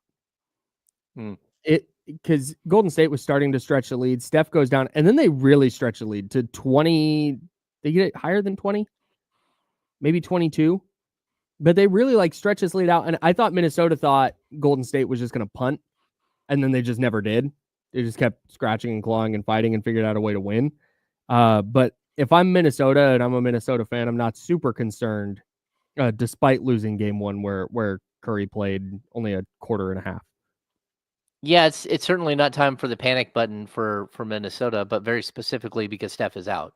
Because Golden State was starting to stretch the lead. Steph goes down, and then they really stretch the lead to 20. They get it higher than 20, maybe 22. But they really like stretch this lead out. And I thought Minnesota thought Golden State was just going to punt, and then they just never did. They just kept scratching and clawing and fighting and figured out a way to win. But if I'm Minnesota and I'm a Minnesota fan, I'm not super concerned, despite losing game 1 where Curry played only a quarter and a half. Yeah, it's certainly not time for the panic button for Minnesota, but very specifically because Steph is out.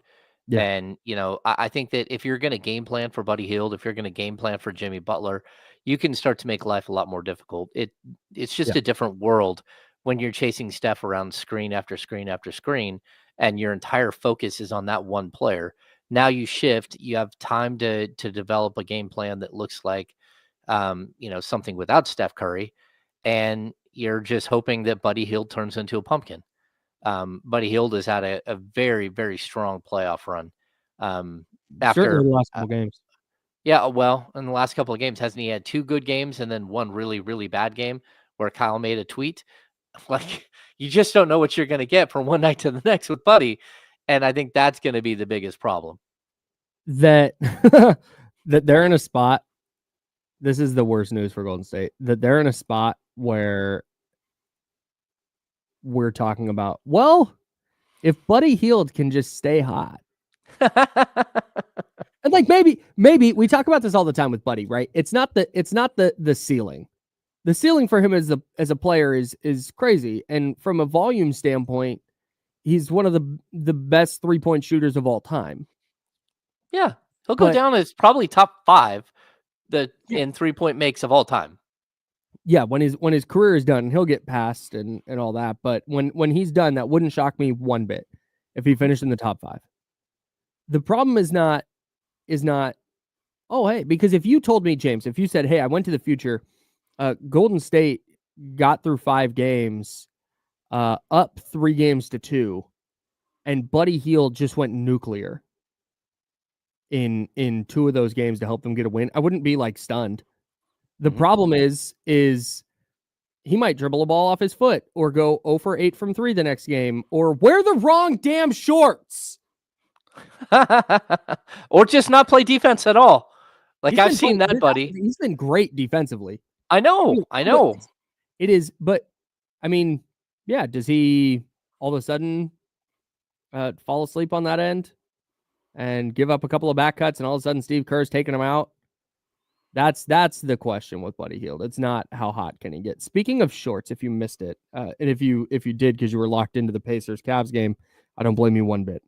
Yeah. And, I think that if you're going to game plan for Buddy Hield, if you're going to game plan for Jimmy Butler, you can start to make life a lot more difficult. It's just a different world when you're chasing Steph around screen after screen after screen, and your entire focus is on that one player. Now you shift, you have time to develop a game plan that looks like, something without Steph Curry, and you're just hoping that Buddy Hield turns into a pumpkin. Buddy Hield has had a very, very strong playoff run. After certainly the last couple games. Yeah, well, in the last couple of games, hasn't he had 2 good games and then 1 really, really bad game where Kyle made a tweet? Like, you just don't know what you're going to get from one night to the next with Buddy. And I think that's going to be the biggest problem. That that they're in a spot. This is the worst news for Golden State. That they're in a spot where we're talking about, well, if Buddy Hield can just stay hot. And like maybe we talk about this all the time with Buddy, right? It's not the ceiling. The ceiling for him as a player is crazy. And from a volume standpoint, he's one of the best 3-point shooters of all time. Yeah. He'll go down as probably top 5 in 3-point makes of all time. Yeah, when his career is done, he'll get passed and all that. But when he's done, that wouldn't shock me one bit if he finished in the top 5. The problem is not, oh, hey, because if you told me, James, if you said, hey, I went to the future, Golden State got through 5 games, up 3-2, and Buddy Hield just went nuclear in 2 of those games to help them get a win, I wouldn't be like stunned. The problem is he might dribble a ball off his foot or go 0 for 8 from 3 the next game, or wear the wrong damn shorts. Or just not play defense at all. Like, I've seen that, Buddy. He's been great defensively. I know. It is, but I mean, yeah, does he all of a sudden fall asleep on that end and give up a couple of back cuts, and all of a sudden Steve Kerr's taking him out? That's the question with Buddy Hield. It's not how hot can he get. Speaking of shorts, if you missed it, and if you did because you were locked into the Pacers-Cavs game, I don't blame you one bit.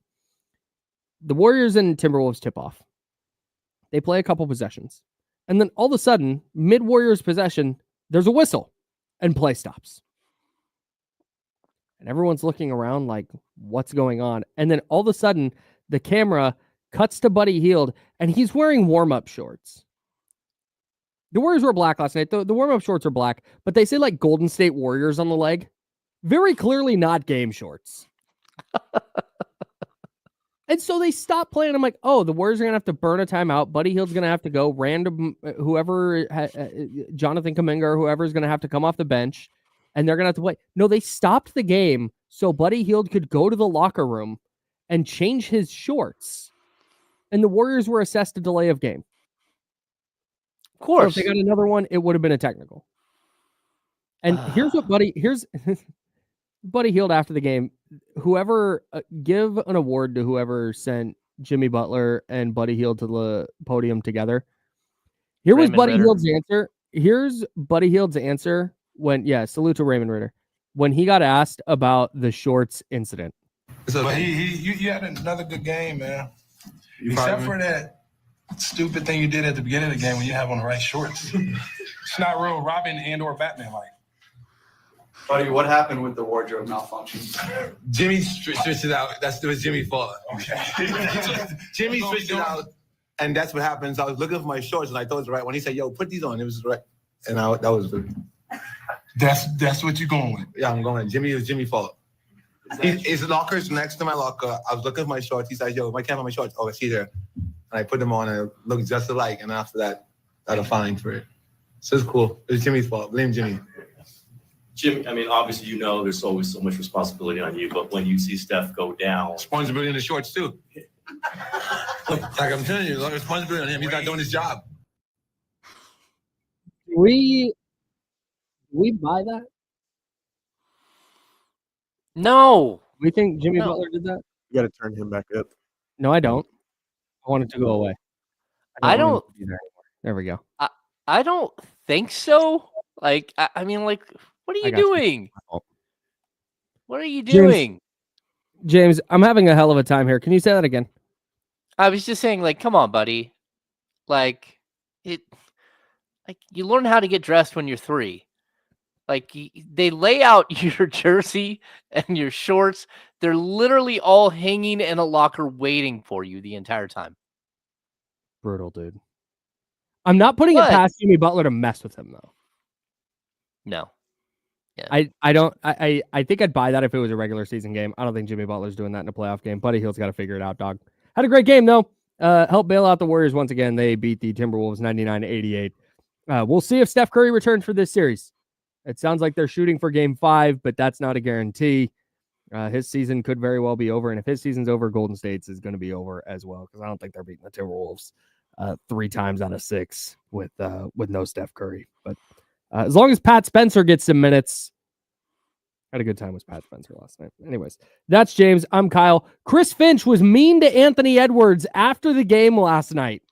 The Warriors and Timberwolves tip off. They play a couple possessions. And then all of a sudden, mid-Warriors possession, there's a whistle and play stops. And everyone's looking around like, what's going on? And then all of a sudden, the camera cuts to Buddy Hield, and he's wearing warm-up shorts. The Warriors were black last night. The warm-up shorts are black, but they say like Golden State Warriors on the leg. Very clearly not game shorts. And so they stopped playing. I'm like, oh, the Warriors are going to have to burn a timeout. Buddy Hield's going to have to go. Random, whoever, Jonathan Kuminga or whoever is going to have to come off the bench, and they're going to have to play. No, they stopped the game so Buddy Hield could go to the locker room and change his shorts. And the Warriors were assessed a delay of game. Of course. So if they got another one, it would have been a technical. And here's what Buddy Hield after the game. Whoever give an award to whoever sent Jimmy Butler and Buddy Hield to the podium together. Here was Buddy Hield's answer. Here's Buddy Hield's answer when, salute to Raymond Ritter, when he got asked about the shorts incident. So but you had another good game, man. Except for that stupid thing you did at the beginning of the game when you have on the right shorts. It's not real Robin and or Batman like. Buddy, what happened with the wardrobe malfunction? Jimmy switched it out. That was Jimmy's fault. Okay. Jimmy switched it out. And that's what happens. I was looking for my shorts, and I thought it was right. When he said, "Yo, put these on," it was right. And that was good. That's what you're going with. Yeah, I'm going. Jimmy is Jimmy's fault. His locker's next to my locker. I was looking for my shorts. He said, "Yo, why can't I have my shorts?" Oh, I see there. And I put them on, and it looked just alike. And after that, I got a fine for it. So it's cool. It's Jimmy's fault. Blame Jimmy. Jim, I mean, obviously, there's always so much responsibility on you, but when you see Steph go down, Responsibility in the shorts too. Like I'm telling you, responsibility on him. He's not doing his job. We buy that? No. We think Jimmy No. Butler did that? You got to turn him back up. No, I don't. I want it to go away. I want don't. him to be there anymore. There we go. I don't think so. Like, I mean, like, what are I you got you. doing? What are you James- doing? James, I'm having a hell of a time here. Can you say that again? I was just saying, like, come on, buddy. Like, you learn how to get dressed when you're 3. Like, they lay out your jersey and your shorts. They're literally all hanging in a locker waiting for you the entire time. Brutal, dude. I'm not putting it past Jimmy Butler to mess with him, though. No. Yeah. I don't. I think I'd buy that if it was a regular season game. I don't think Jimmy Butler's doing that in a playoff game. Buddy Hield's got to figure it out, dog. Had a great game, though. Helped bail out the Warriors once again. They beat the Timberwolves 99-88. We'll see if Steph Curry returns for this series. It sounds like they're shooting for game 5, but that's not a guarantee. His season could very well be over. And if his season's over, Golden State's is going to be over as well, because I don't think they're beating the Timberwolves 3 times out of 6 with no Steph Curry. But as long as Pat Spencer gets some minutes, had a good time with Pat Spencer last night. Anyways, that's James. I'm Kyle. Chris Finch was mean to Anthony Edwards after the game last night.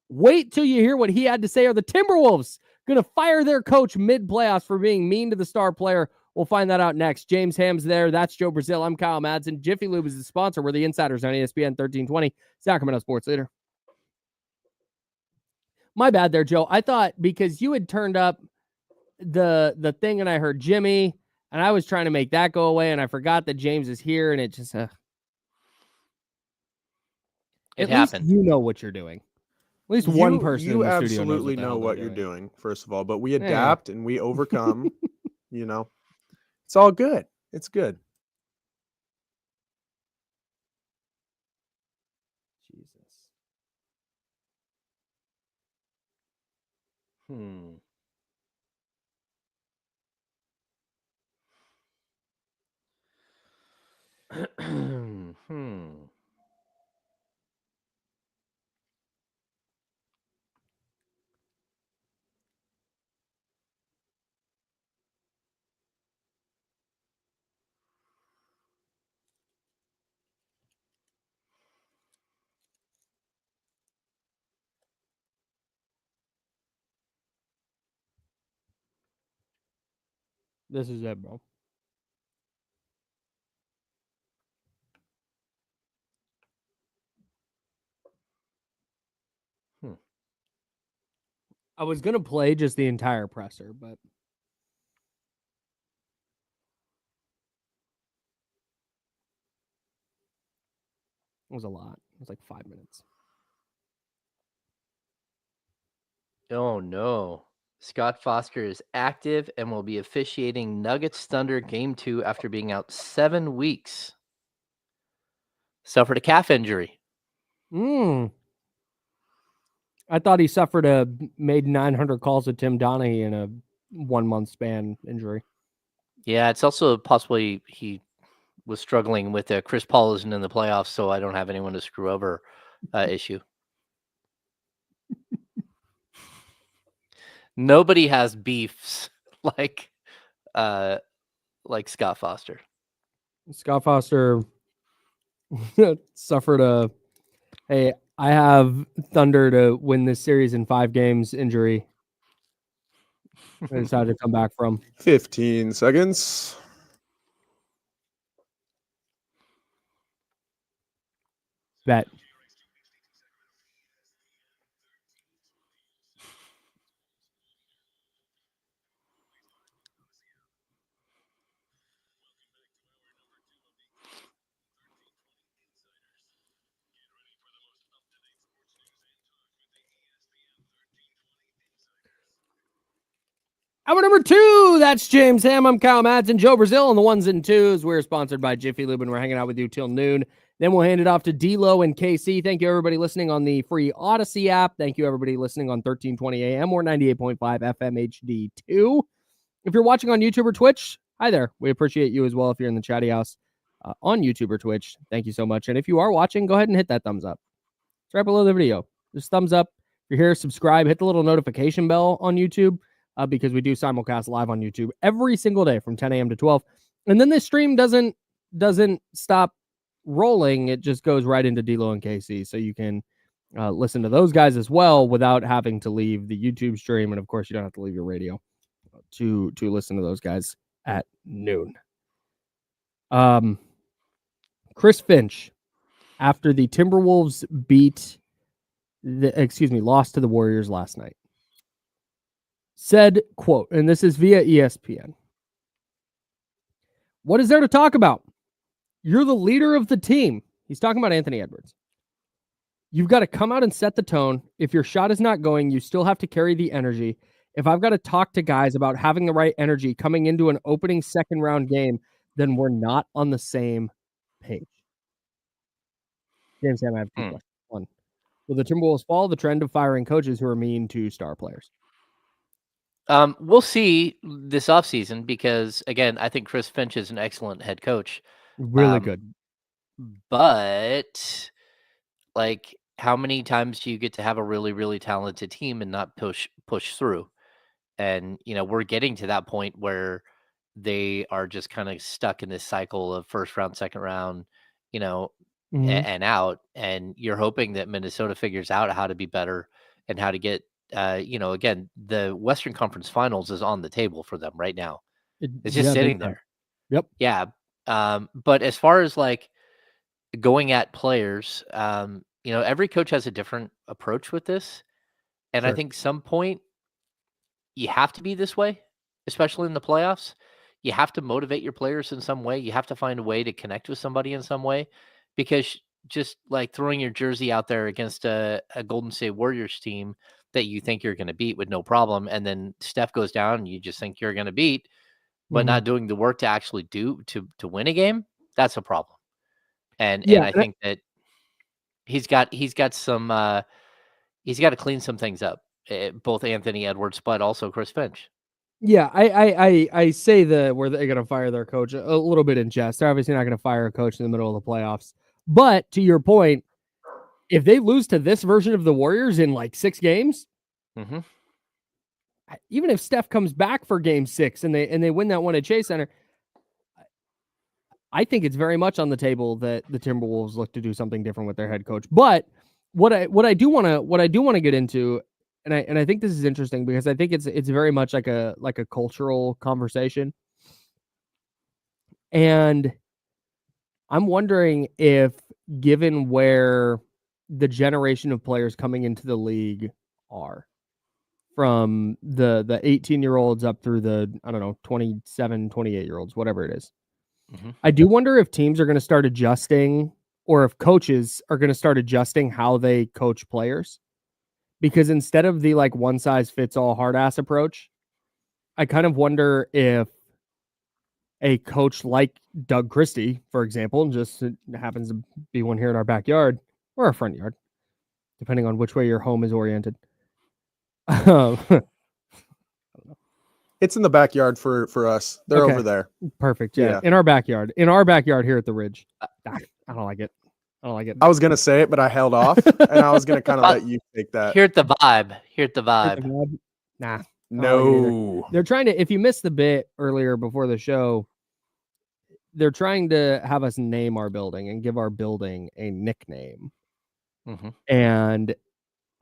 Wait till you hear what he had to say. Are the Timberwolves going to fire their coach mid-playoffs for being mean to the star player? We'll find that out next. James Ham's there. That's Joe Brazil. I'm Kyle Madsen. Jiffy Lube is the sponsor. We're the Insiders on ESPN 1320, Sacramento Sports Leader. My bad there, Joe. I thought because you had turned up the thing and I heard Jimmy, and I was trying to make that go away, and I forgot that James is here, and it just it at happened. least you know what you're doing. At least one person in the studio knows absolutely know what you're doing, first of all, but we adapt and we overcome. It's all good. It's good. Jesus. This is it, bro. I was going to play just the entire presser, but it was a lot. It was like 5 minutes. Oh, no. Scott Foster is active and will be officiating Nuggets Thunder Game 2 after being out 7 weeks. Suffered a calf injury. I thought he made 900 calls with Tim Donaghy in a 1 month span injury. Yeah, it's also possibly he was struggling with Chris Paul isn't in the playoffs, so I don't have anyone to screw over issue. Nobody has beefs like Scott Foster. Scott Foster suffered hey, I have Thunder to win this series in 5 games injury. I decided to come back from 15 seconds. bet. Hour number 2, that's James Ham. I'm Kyle Madsen, Joe Brazil on the ones and twos. We're sponsored by Jiffy Lube, and we're hanging out with you till noon. Then we'll hand it off to D-Lo and KC. Thank you, everybody listening on the free Odyssey app. Thank you, everybody listening on 1320 AM or 98.5 FM HD2. If you're watching on YouTube or Twitch, hi there. We appreciate you as well if you're in the chatty house on YouTube or Twitch. Thank you so much. And if you are watching, go ahead and hit that thumbs up. It's right below the video. Just thumbs up. If you're here, subscribe. Hit the little notification bell on YouTube. Because we do simulcast live on YouTube every single day from 10 a.m. to 12. And then this stream doesn't stop rolling. It just goes right into D-Lo and KC. So you can listen to those guys as well without having to leave the YouTube stream. And of course, you don't have to leave your radio to listen to those guys at noon. Chris Finch, after the Timberwolves lost to the Warriors last night, said, quote, and this is via ESPN, "What is there to talk about? You're the leader of the team." He's talking about Anthony Edwards. "You've got to come out and set the tone. If your shot is not going, you still have to carry the energy. If I've got to talk to guys about having the right energy coming into an opening second round game, then we're not on the same page." James Ham, I have 2 questions. 1, will the Timberwolves follow the trend of firing coaches who are mean to star players? We'll see this offseason because, again, I think Chris Finch is an excellent head coach. Really good. But, like, how many times do you get to have a really, really talented team and not push through? And, we're getting to that point where they are just kind of stuck in this cycle of first round, second round, and out. And you're hoping that Minnesota figures out how to be better and how to get, again, the Western Conference Finals is on the table for them right now. It's just sitting there. Yep. Yeah. But as far as like going at players, every coach has a different approach with this. And I think some point you have to be this way, especially in the playoffs. You have to motivate your players in some way. You have to find a way to connect with somebody in some way, because just like throwing your jersey out there against a Golden State Warriors team that you think you're going to beat with no problem, and then Steph goes down and you just think you're going to beat, but not doing the work to actually do to win a game, that's a problem. And I think that he's got to clean some things up, both Anthony Edwards, but also Chris Finch. Yeah, I say where they're going to fire their coach a little bit in jest. They're obviously not going to fire a coach in the middle of the playoffs. But to your point, if they lose to this version of the Warriors in like 6 games, even if Steph comes back for game 6 and they win that one at Chase Center, I think it's very much on the table that the Timberwolves look to do something different with their head coach. But what I do want to get into, and I think this is interesting because I think it's very much like a cultural conversation. And I'm wondering if, given where the generation of players coming into the league are, from the 18-year-olds up through the, 27, 28-year-olds, whatever it is. I do wonder if teams are going to start adjusting, or if coaches are going to start adjusting how they coach players. Because instead of the like one size fits all hard ass approach, I kind of wonder if a coach like Doug Christie, for example, just happens to be one here in our backyard or our front yard, depending on which way your home is oriented. It's in the backyard for us. They're over there. Perfect. Yeah. In our backyard here at the Ridge. I don't like it. I was going to say it, but I held off, and I was going to kind of let you take that. Hear the vibe. Nah. No. They're trying to, if you missed the bit earlier before the show, they're trying to have us name our building and give our building a nickname. And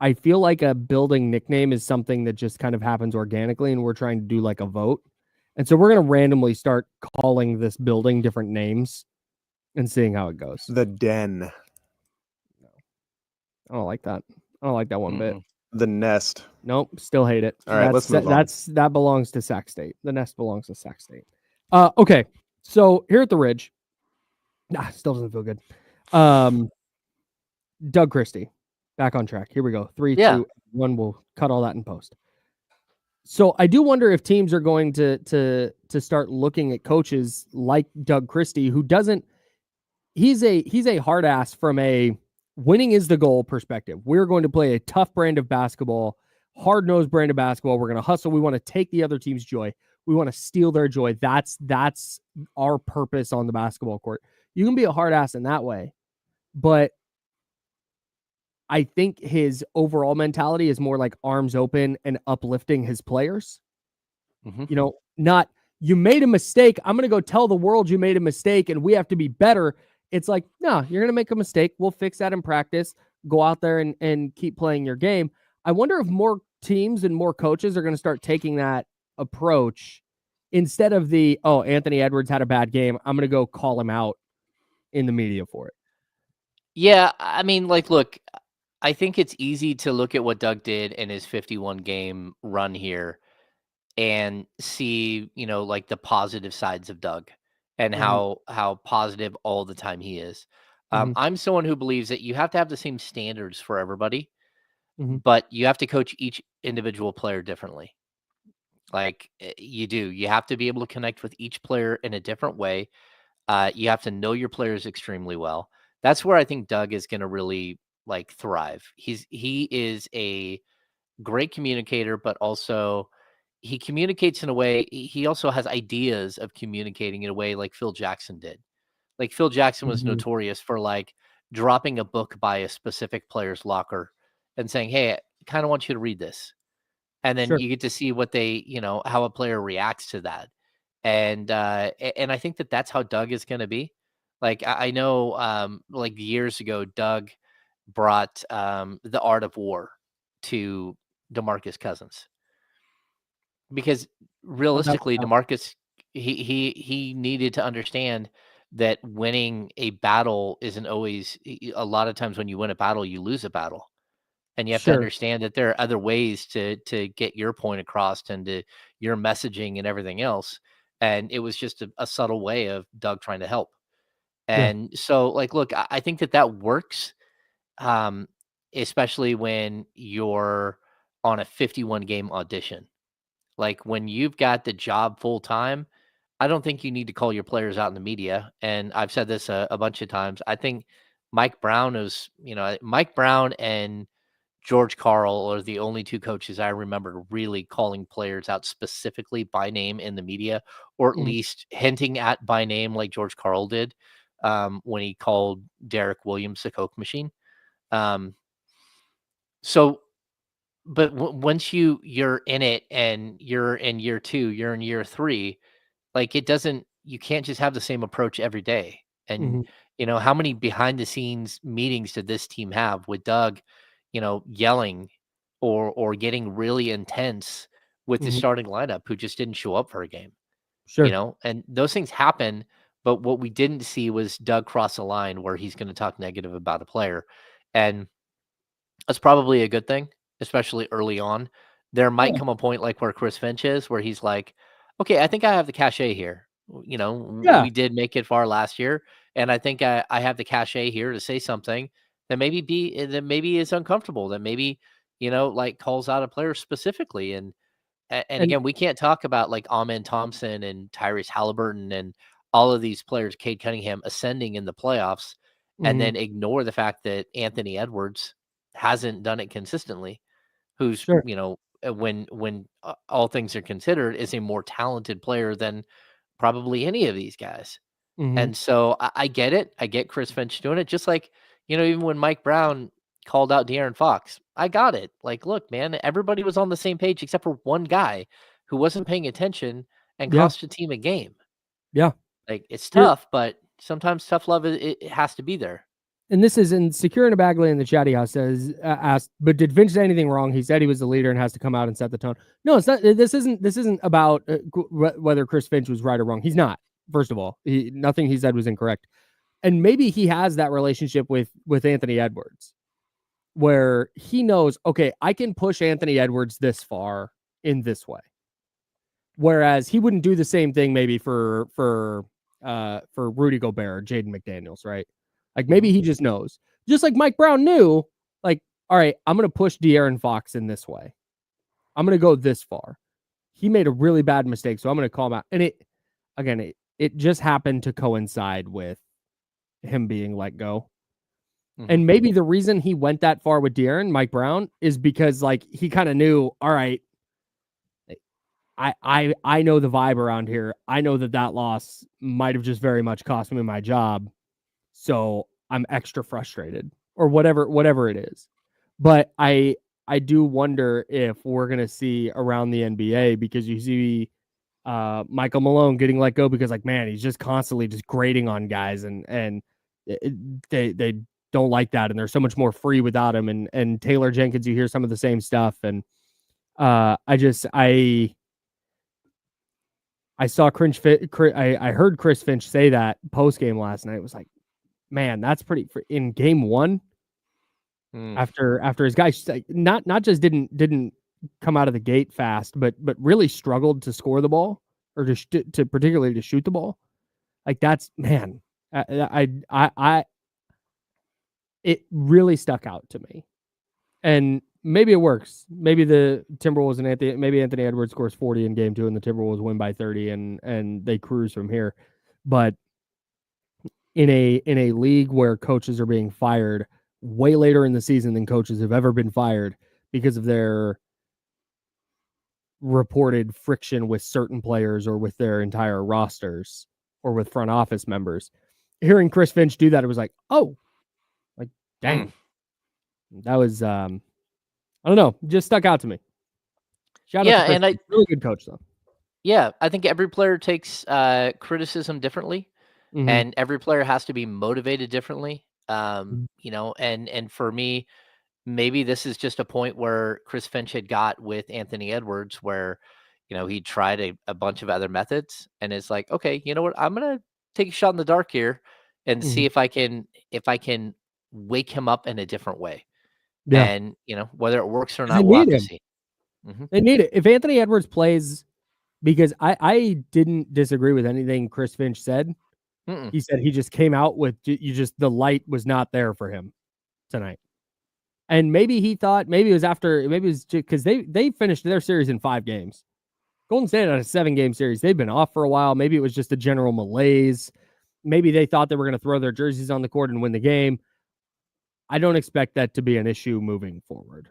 I feel like a building nickname is something that just kind of happens organically, and we're trying to do like a vote. And so we're going to randomly start calling this building different names and seeing how it goes. The Den. No. I don't like that. I don't like that one bit. The Nest. Nope. Still hate it. All right, let's move on. That belongs to Sac State. The Nest belongs to Sac State. Okay. So here at the Ridge, still doesn't feel good. Doug Christie, back on track. Here we go. 3, 2, 1. We'll cut all that in post. So I do wonder if teams are going to start looking at coaches like Doug Christie, who doesn't. He's a hard ass from a winning is the goal perspective. We're going to play a tough brand of basketball, hard-nosed brand of basketball. We're going to hustle. We want to take the other team's joy. We want to steal their joy. That's our purpose on the basketball court. You can be a hard ass in that way, but I think his overall mentality is more like arms open and uplifting his players. Mm-hmm. Not you made a mistake. I'm going to go tell the world you made a mistake and we have to be better. It's like, no, you're going to make a mistake. We'll fix that in practice. Go out there and keep playing your game. I wonder if more teams and more coaches are going to start taking that approach instead of Anthony Edwards had a bad game. I'm going to go call him out in the media for it. Yeah. I mean, look, I think it's easy to look at what Doug did in his 51 game run here and see, the positive sides of Doug and how positive all the time he is. I'm someone who believes that you have to have the same standards for everybody, but you have to coach each individual player differently. You do. You have to be able to connect with each player in a different way. You have to know your players extremely well. That's where I think Doug is going to really thrive. He is a great communicator, but also he communicates in a way. He also has ideas of communicating in a way like Phil Jackson did. Phil Jackson was notorious for dropping a book by a specific player's locker and saying, "Hey, I kind of want you to read this." And then you get to see what they, how a player reacts to that. And I think that's how Doug is going to be. I know, years ago, Doug brought the art of war to DeMarcus Cousins because realistically, DeMarcus he needed to understand that winning a battle isn't always. A lot of times, when you win a battle, you lose a battle. And you have to understand that there are other ways to get your point across and to your messaging and everything else. And it was just a subtle way of Doug trying to help. And so, look, I think that works, especially when you're on a 51 game audition. When you've got the job full time, I don't think you need to call your players out in the media. And I've said this a bunch of times. I think Mike Brown and George Karl are the only two coaches I remember really calling players out specifically by name in the media, or at least hinting at by name like George Karl did when he called Derek Williams the Coke machine. But once you're in it and you're in year 2, you're in year 3, you can't just have the same approach every day. And how many behind the scenes meetings did this team have with Doug, yelling or getting really intense with the starting lineup who just didn't show up for a game, and those things happen. But what we didn't see was Doug cross a line where he's going to talk negative about a player. And that's probably a good thing, especially early on. There might come a point where Chris Finch is, where he's like, okay, I think I have the cachet here. We did make it far last year, and I think I have the cachet here to say something that maybe is uncomfortable, that maybe, calls out a player specifically. And again, we can't talk about Amen Thompson and Tyrese Halliburton and all of these players, Cade Cunningham, ascending in the playoffs, and then ignore the fact that Anthony Edwards hasn't done it consistently, who's, when all things are considered, is a more talented player than probably any of these guys. And so I get it. I get Chris Finch doing it. Just even when Mike Brown called out De'Aaron Fox, I got it. Look, man, everybody was on the same page except for one guy who wasn't paying attention and cost the team a game. Yeah. It's tough, but sometimes tough love, it has to be there. And this is in Secure Bagley in the chatty house says, asked, but did Finch say anything wrong? He said he was the leader and has to come out and set the tone. No, it's not. This isn't about whether Chris Finch was right or wrong. He's not. First of all, nothing he said was incorrect. And maybe he has that relationship with Anthony Edwards where he knows, okay, I can push Anthony Edwards this far in this way. Whereas he wouldn't do the same thing maybe for Rudy Gobert or Jaden McDaniels, right? Maybe he just knows. Just like Mike Brown knew, all right, I'm going to push De'Aaron Fox in this way. I'm going to go this far. he made a really bad mistake, so I'm going to call him out. And it just happened to coincide with him being let go. And maybe the reason he went that far with De'Aaron, Mike Brown, is because like he kind of knew, all right, I know the vibe around here. I know that loss might have just very much cost me my job. So I'm extra frustrated or whatever it is. But I do wonder if we're going to see around the NBA, because you see Michael Malone getting let go because like, man, he's just constantly just grading on guys and they don't like that. And they're so much more free without him. And Taylor Jenkins, you hear some of the same stuff. And I saw I heard Chris Finch say that post game last night. It was like, man, that's pretty in game one. After his guys not just didn't come out of the gate fast, but really struggled to score the ball or to particularly to shoot the ball. Like that's, man, it really stuck out to me. And maybe it works. Maybe the Timberwolves and Anthony Edwards scores 40 in game 2 and the Timberwolves win by 30 and they cruise from here. But in a league where coaches are being fired way later in the season than coaches have ever been fired because of their reported friction with certain players or with their entire rosters or with front office members, hearing Chris Finch do that, it was like, oh, like, dang. That was, I don't know, just stuck out to me. Shout out to Chris Finch. Really good coach, though. Yeah, I think every player takes criticism differently, and every player has to be motivated differently. You know, and for me, maybe this is just a point where Chris Finch had got with Anthony Edwards where, you know, he tried a bunch of other methods and it's like, okay, you know what? I'm going to take a shot in the dark here and see if I can wake him up in a different way. Yeah. And, you know, whether it works or not, we'll have to see. They need it. If Anthony Edwards plays, because I didn't disagree with anything Chris Finch said. He said he just came out with the light was not there for him tonight. And maybe he thought, maybe it was because they finished their series in 5 games. Golden State had a 7-game series. They've been off for a while. Maybe it was just a general malaise. Maybe they thought they were going to throw their jerseys on the court and win the game. I don't expect that to be an issue moving forward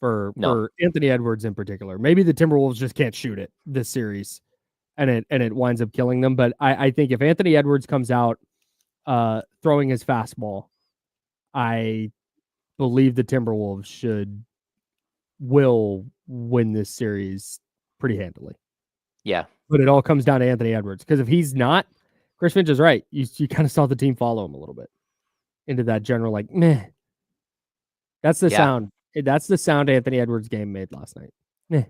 for Anthony Edwards in particular. Maybe the Timberwolves just can't shoot it this series and it winds up killing them. But I think if Anthony Edwards comes out throwing his fastball, I believe the Timberwolves will win this series pretty handily. Yeah. But it all comes down to Anthony Edwards. Because if he's not, Chris Finch is right. You kind of saw the team follow him a little bit into that general, like, meh. That's the sound. That's the sound Anthony Edwards game made last night. Meh.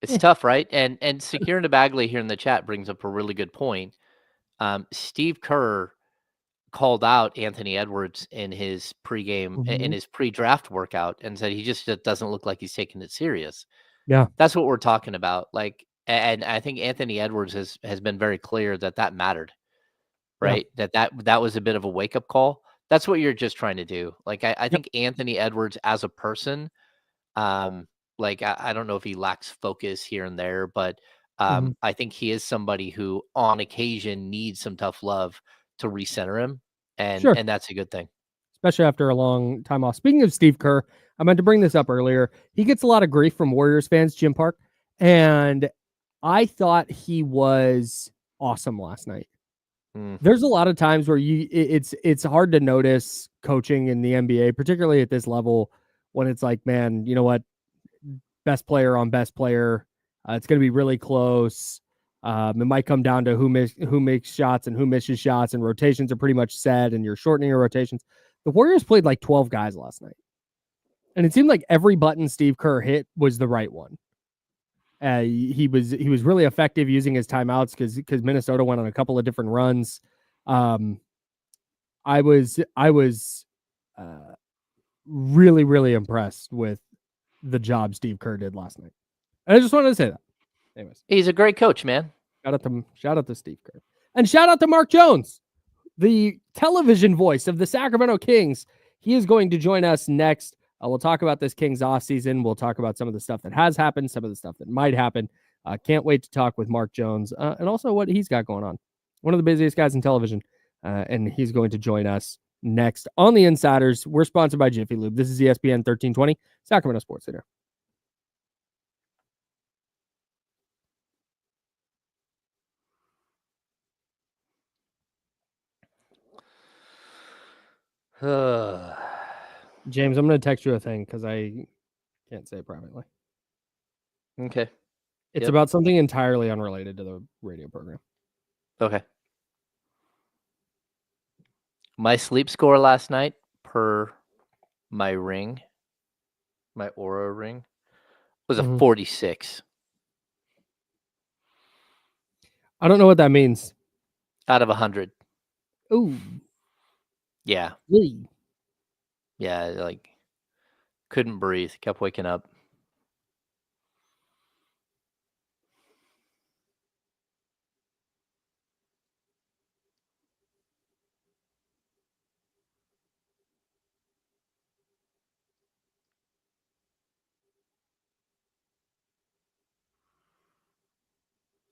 It's tough, right? And Secure Bagley here in the chat brings up a really good point. Steve Kerr called out Anthony Edwards in his pregame, in his pre-draft workout, and said he just doesn't look like he's taking it serious. Yeah, that's what we're talking about. Like, and I think Anthony Edwards has been very clear that mattered, right? Yeah. That was a bit of a wake up call. That's what you're just trying to do. Like, I think Anthony Edwards as a person, like I don't know if he lacks focus here and there, but I think he is somebody who on occasion needs some tough love to recenter him. And that's a good thing. Especially after a long time off. Speaking of Steve Kerr, I meant to bring this up earlier. He gets a lot of grief from Warriors fans, Jim Park. And I thought he was awesome last night. There's a lot of times where it's hard to notice coaching in the NBA, particularly at this level, when it's like, man, you know what? Best player on best player. It's going to be really close. It might come down to who makes shots and who misses shots, and rotations are pretty much set, and you're shortening your rotations. The Warriors played like 12 guys last night, and it seemed like every button Steve Kerr hit was the right one. He was really effective using his timeouts because Minnesota went on a couple of different runs. I was really, really impressed with the job Steve Kerr did last night. And I just wanted to say that. Anyways, he's a great coach, man. Shout out to Steve Kerr. And shout out to Mark Jones, the television voice of the Sacramento Kings. He is going to join us next. We'll talk about this Kings offseason. We'll talk about some of the stuff that has happened, some of the stuff that might happen. Can't wait to talk with Mark Jones and also what he's got going on. One of the busiest guys in television, and he's going to join us next on The Insiders. We're sponsored by Jiffy Lube. This is ESPN 1320, Sacramento Sports Center. James, I'm going to text you a thing because I can't say it privately. Okay. It's about something entirely unrelated to the radio program. Okay. My sleep score last night per my ring, my Aura ring, was a 46. I don't know what that means. Out of 100. Ooh. Yeah. Really? Yeah, like couldn't breathe, kept waking up.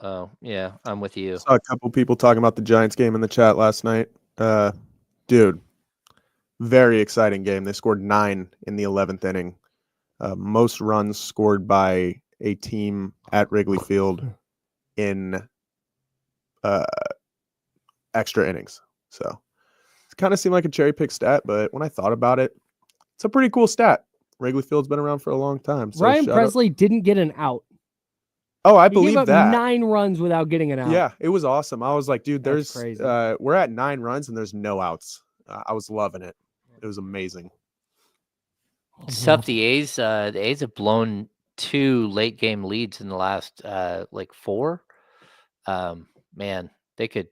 Oh, yeah, I'm with you. Saw a couple people talking about the Giants game in the chat last night. Dude, very exciting game. They scored 9 in the 11th inning. Most runs scored by a team at Wrigley Field in extra innings. So it kind of seemed like a cherry pick stat, but when I thought about it, it's a pretty cool stat. Wrigley Field's been around for a long time. So Ryan Presley didn't get an out. Oh, I He believe gave up that. 9 runs without getting an out. Yeah, it was awesome. I was like, dude, That's there's crazy. we're at 9 runs and there's no outs. I was loving it. It was amazing. Except the A's have blown 2 late game leads in the last 4. Man, they could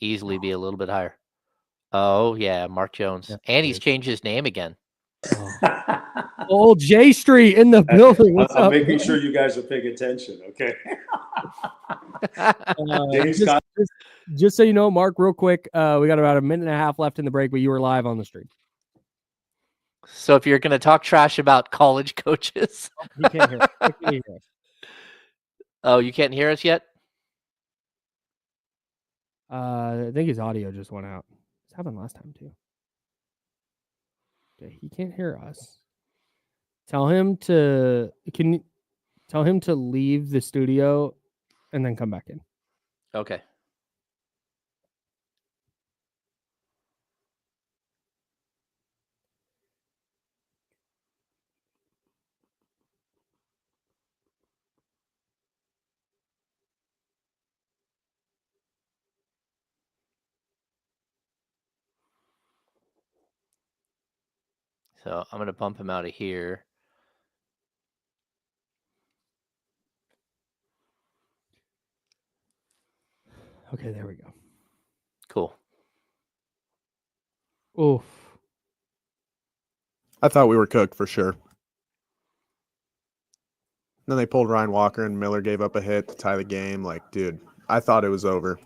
easily be a little bit higher. Oh yeah, Mark Jones. And he's changed his name again. Old J Street in the building. What's I'm up, making man? sure you guys are paying attention, okay? Just so you know, Mark, real quick, we got about a minute and a half left in the break, but you were live on the stream. So if you're going to talk trash about college coaches. He can't hear us. He can't hear us. Oh, you can't hear us yet? I think his audio just went out. This happened last time too. Okay, he can't hear us. Tell him to leave the studio and then come back in. Okay. So I'm going to bump him out of here. Okay, there we go. Cool. Oof. I thought we were cooked for sure. Then they pulled Ryan Walker and Miller gave up a hit to tie the game. Like, dude, I thought it was over.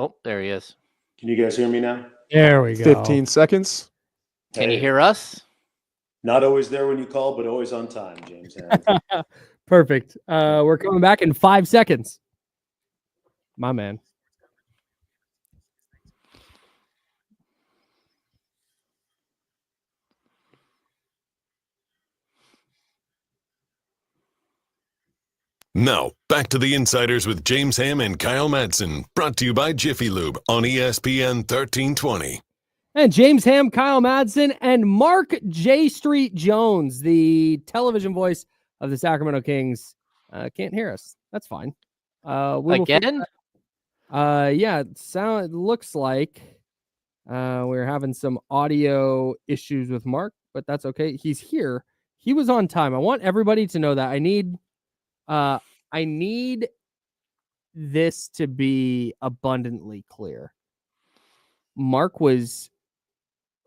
Oh, there he is. Can you guys hear me now? There we go. 15 seconds. Can you hear us? Not always there when you call, but always on time, James. Perfect. We're coming back in 5 seconds. My man. Now, back to the Insiders with James Ham and Kyle Madsen, brought to you by Jiffy Lube on ESPN 1320. And James Ham, Kyle Madsen, and Mark J. Street Jones, the television voice of the Sacramento Kings, can't hear us. That's fine. Again? Yeah, it looks like we're having some audio issues with Mark, but that's okay. He's here. He was on time. I want everybody to know that. I need this to be abundantly clear. Mark was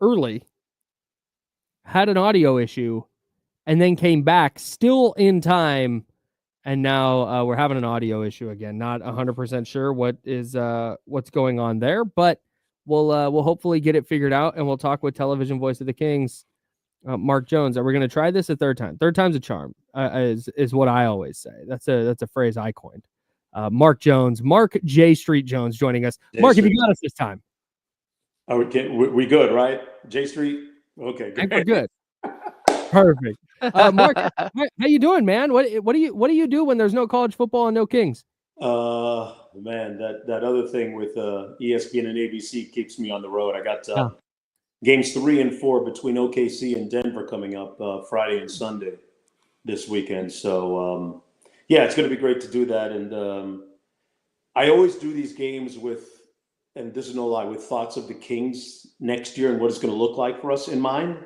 early, had an audio issue, and then came back still in time and now we're having an audio issue again. Not 100% sure what's going on there, but we'll hopefully get it figured out, and we'll talk with television voice of the Kings, Mark Jones. Are we going to try this a third time? Third time's a charm, is what I always say. That's a phrase I coined. Mark Jones, Mark J Street Jones, joining us. Mark, have you got us this time? Oh, we good, right? J Street. Okay, I think we're good. Perfect. Mark, how you doing, man? What do you do when there's no college football and no Kings? Man, that other thing with ESPN and ABC keeps me on the road. I got games 3 and 4 between OKC and Denver coming up Friday and Sunday this weekend. So yeah, it's going to be great to do that. And I always do these games with, and this is no lie, with thoughts of the Kings next year and what it's going to look like for us in mind.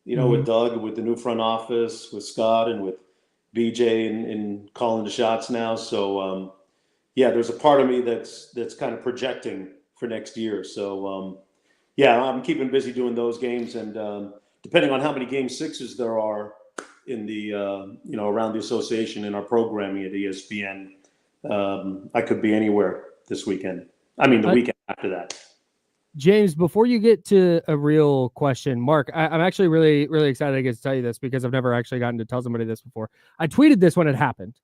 You know, with Doug, with the new front office, with Scott, and with BJ and calling the shots now. So yeah, there's a part of me that's kind of projecting for next year. So yeah, I'm keeping busy doing those games, and depending on how many game 6s there are in the around the association in our programming at ESPN, I could be anywhere this weekend. I mean, the weekend after that. James, before you get to a real question, Mark, I'm actually really, really excited to get to tell you this because I've never actually gotten to tell somebody this before. I tweeted this when it happened.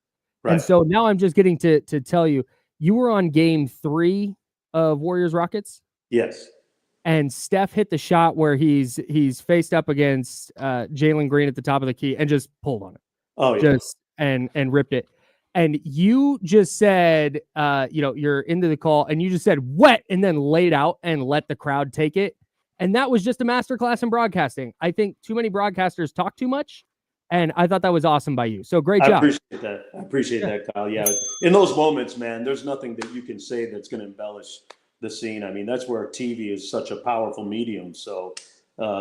Right. And so now I'm just getting to tell you, you were on game 3 of Warriors Rockets. Yes. And Steph hit the shot where he's faced up against Jalen Green at the top of the key and just pulled on it. Oh, yeah. Just and ripped it. And you just said, you're into the call, and you just said wet, and then laid out and let the crowd take it. And that was just a masterclass in broadcasting. I think too many broadcasters talk too much, and I thought that was awesome by you. So great job. I appreciate that, Kyle. Yeah, in those moments, man, there's nothing that you can say that's going to embellish the scene. I mean, that's where TV is such a powerful medium. So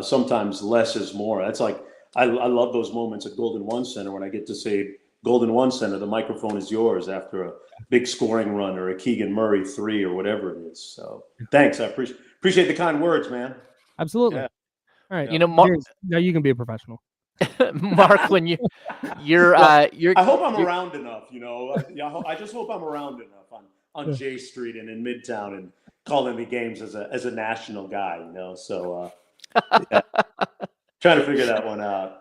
sometimes less is more. That's like I love those moments at Golden One Center when I get to say, Golden One Center, the microphone is yours after a big scoring run or a Keegan Murray 3 or whatever it is. So thanks. I appreciate the kind words, man. Absolutely. Yeah. All right. Mark, now you can be a professional. Mark, when you're I hope I'm around enough, I just hope I'm around enough on J Street and in Midtown and calling the games as a national guy, So yeah. Trying to figure that one out.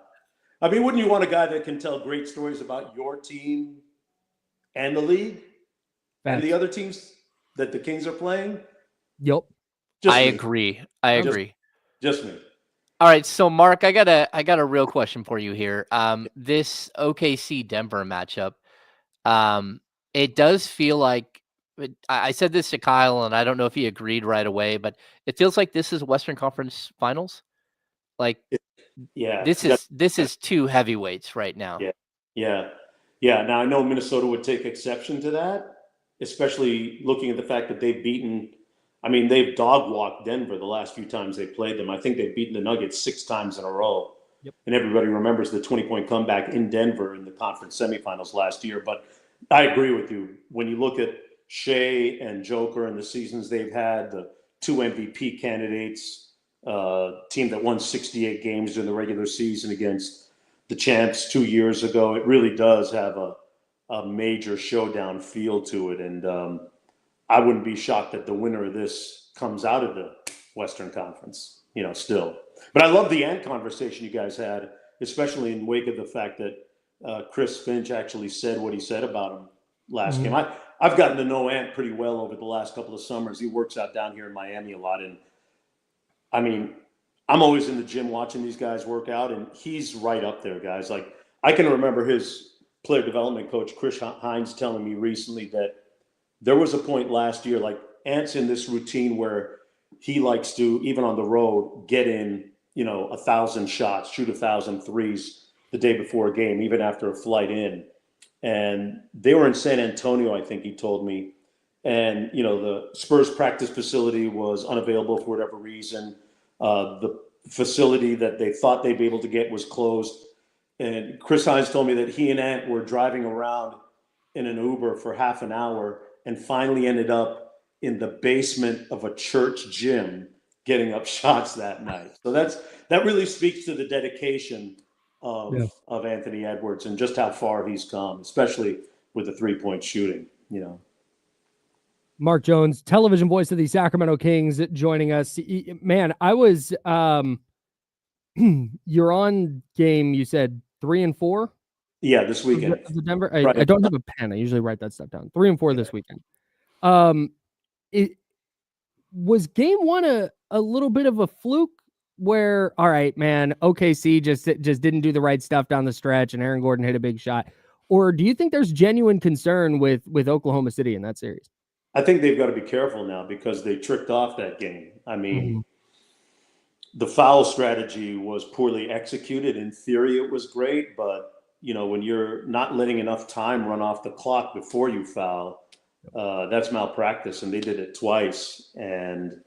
I mean, wouldn't you want a guy that can tell great stories about your team and the league and the other teams that the Kings are playing? Yep. I agree. Just me. All right, so Mark, I got a real question for you here. This OKC Denver matchup, it does feel like I said this to Kyle, and I don't know if he agreed right away, but it feels like this is Western Conference Finals. Like, yeah, this is 2 heavyweights right now. Yeah. Now I know Minnesota would take exception to that, especially looking at the fact that they've dog walked Denver the last few times they played them. I think they've beaten the Nuggets 6 times in a row. Yep. And everybody remembers the 20-point comeback in Denver in the conference semifinals last year. But I agree with you. When you look at Shea and Joker and the seasons they've had, the 2 MVP candidates, team that won 68 games during the regular season against the champs 2 years ago, it really does have a major showdown feel to it. And I wouldn't be shocked that the winner of this comes out of the Western Conference, still. But I love the Ant conversation you guys had, especially in wake of the fact that Chris Finch actually said what he said about him last game. I've gotten to know Ant pretty well over the last couple of summers. He works out down here in Miami a lot. And I mean, I'm always in the gym watching these guys work out, and he's right up there, guys. Like, I can remember his player development coach, Chris Hines, telling me recently that there was a point last year, like, Ant's in this routine where he likes to, even on the road, get in, 1,000 shots, shoot 1,000 threes the day before a game, even after a flight in. And they were in San Antonio, I think he told me. And, the Spurs practice facility was unavailable for whatever reason. The facility that they thought they'd be able to get was closed. And Chris Hines told me that he and Ant were driving around in an Uber for half an hour and finally ended up in the basement of a church gym getting up shots that night. So that really speaks to the dedication of Anthony Edwards and just how far he's come, especially with the 3-point shooting, Mark Jones, television voice of the Sacramento Kings, joining us. Man, I was you're on game, you said 3 and 4? Yeah, this weekend. The Denver. Right. I don't have a pen. I usually write that stuff down. 3 and 4 this weekend. It was game 1 a little bit of a fluke where, all right, man, OKC just didn't do the right stuff down the stretch and Aaron Gordon hit a big shot. Or do you think there's genuine concern with Oklahoma City in that series? I think they've got to be careful now because they tricked off that game. I mean, the foul strategy was poorly executed. In theory, it was great, but when you're not letting enough time run off the clock before you foul, that's malpractice, and they did it twice, and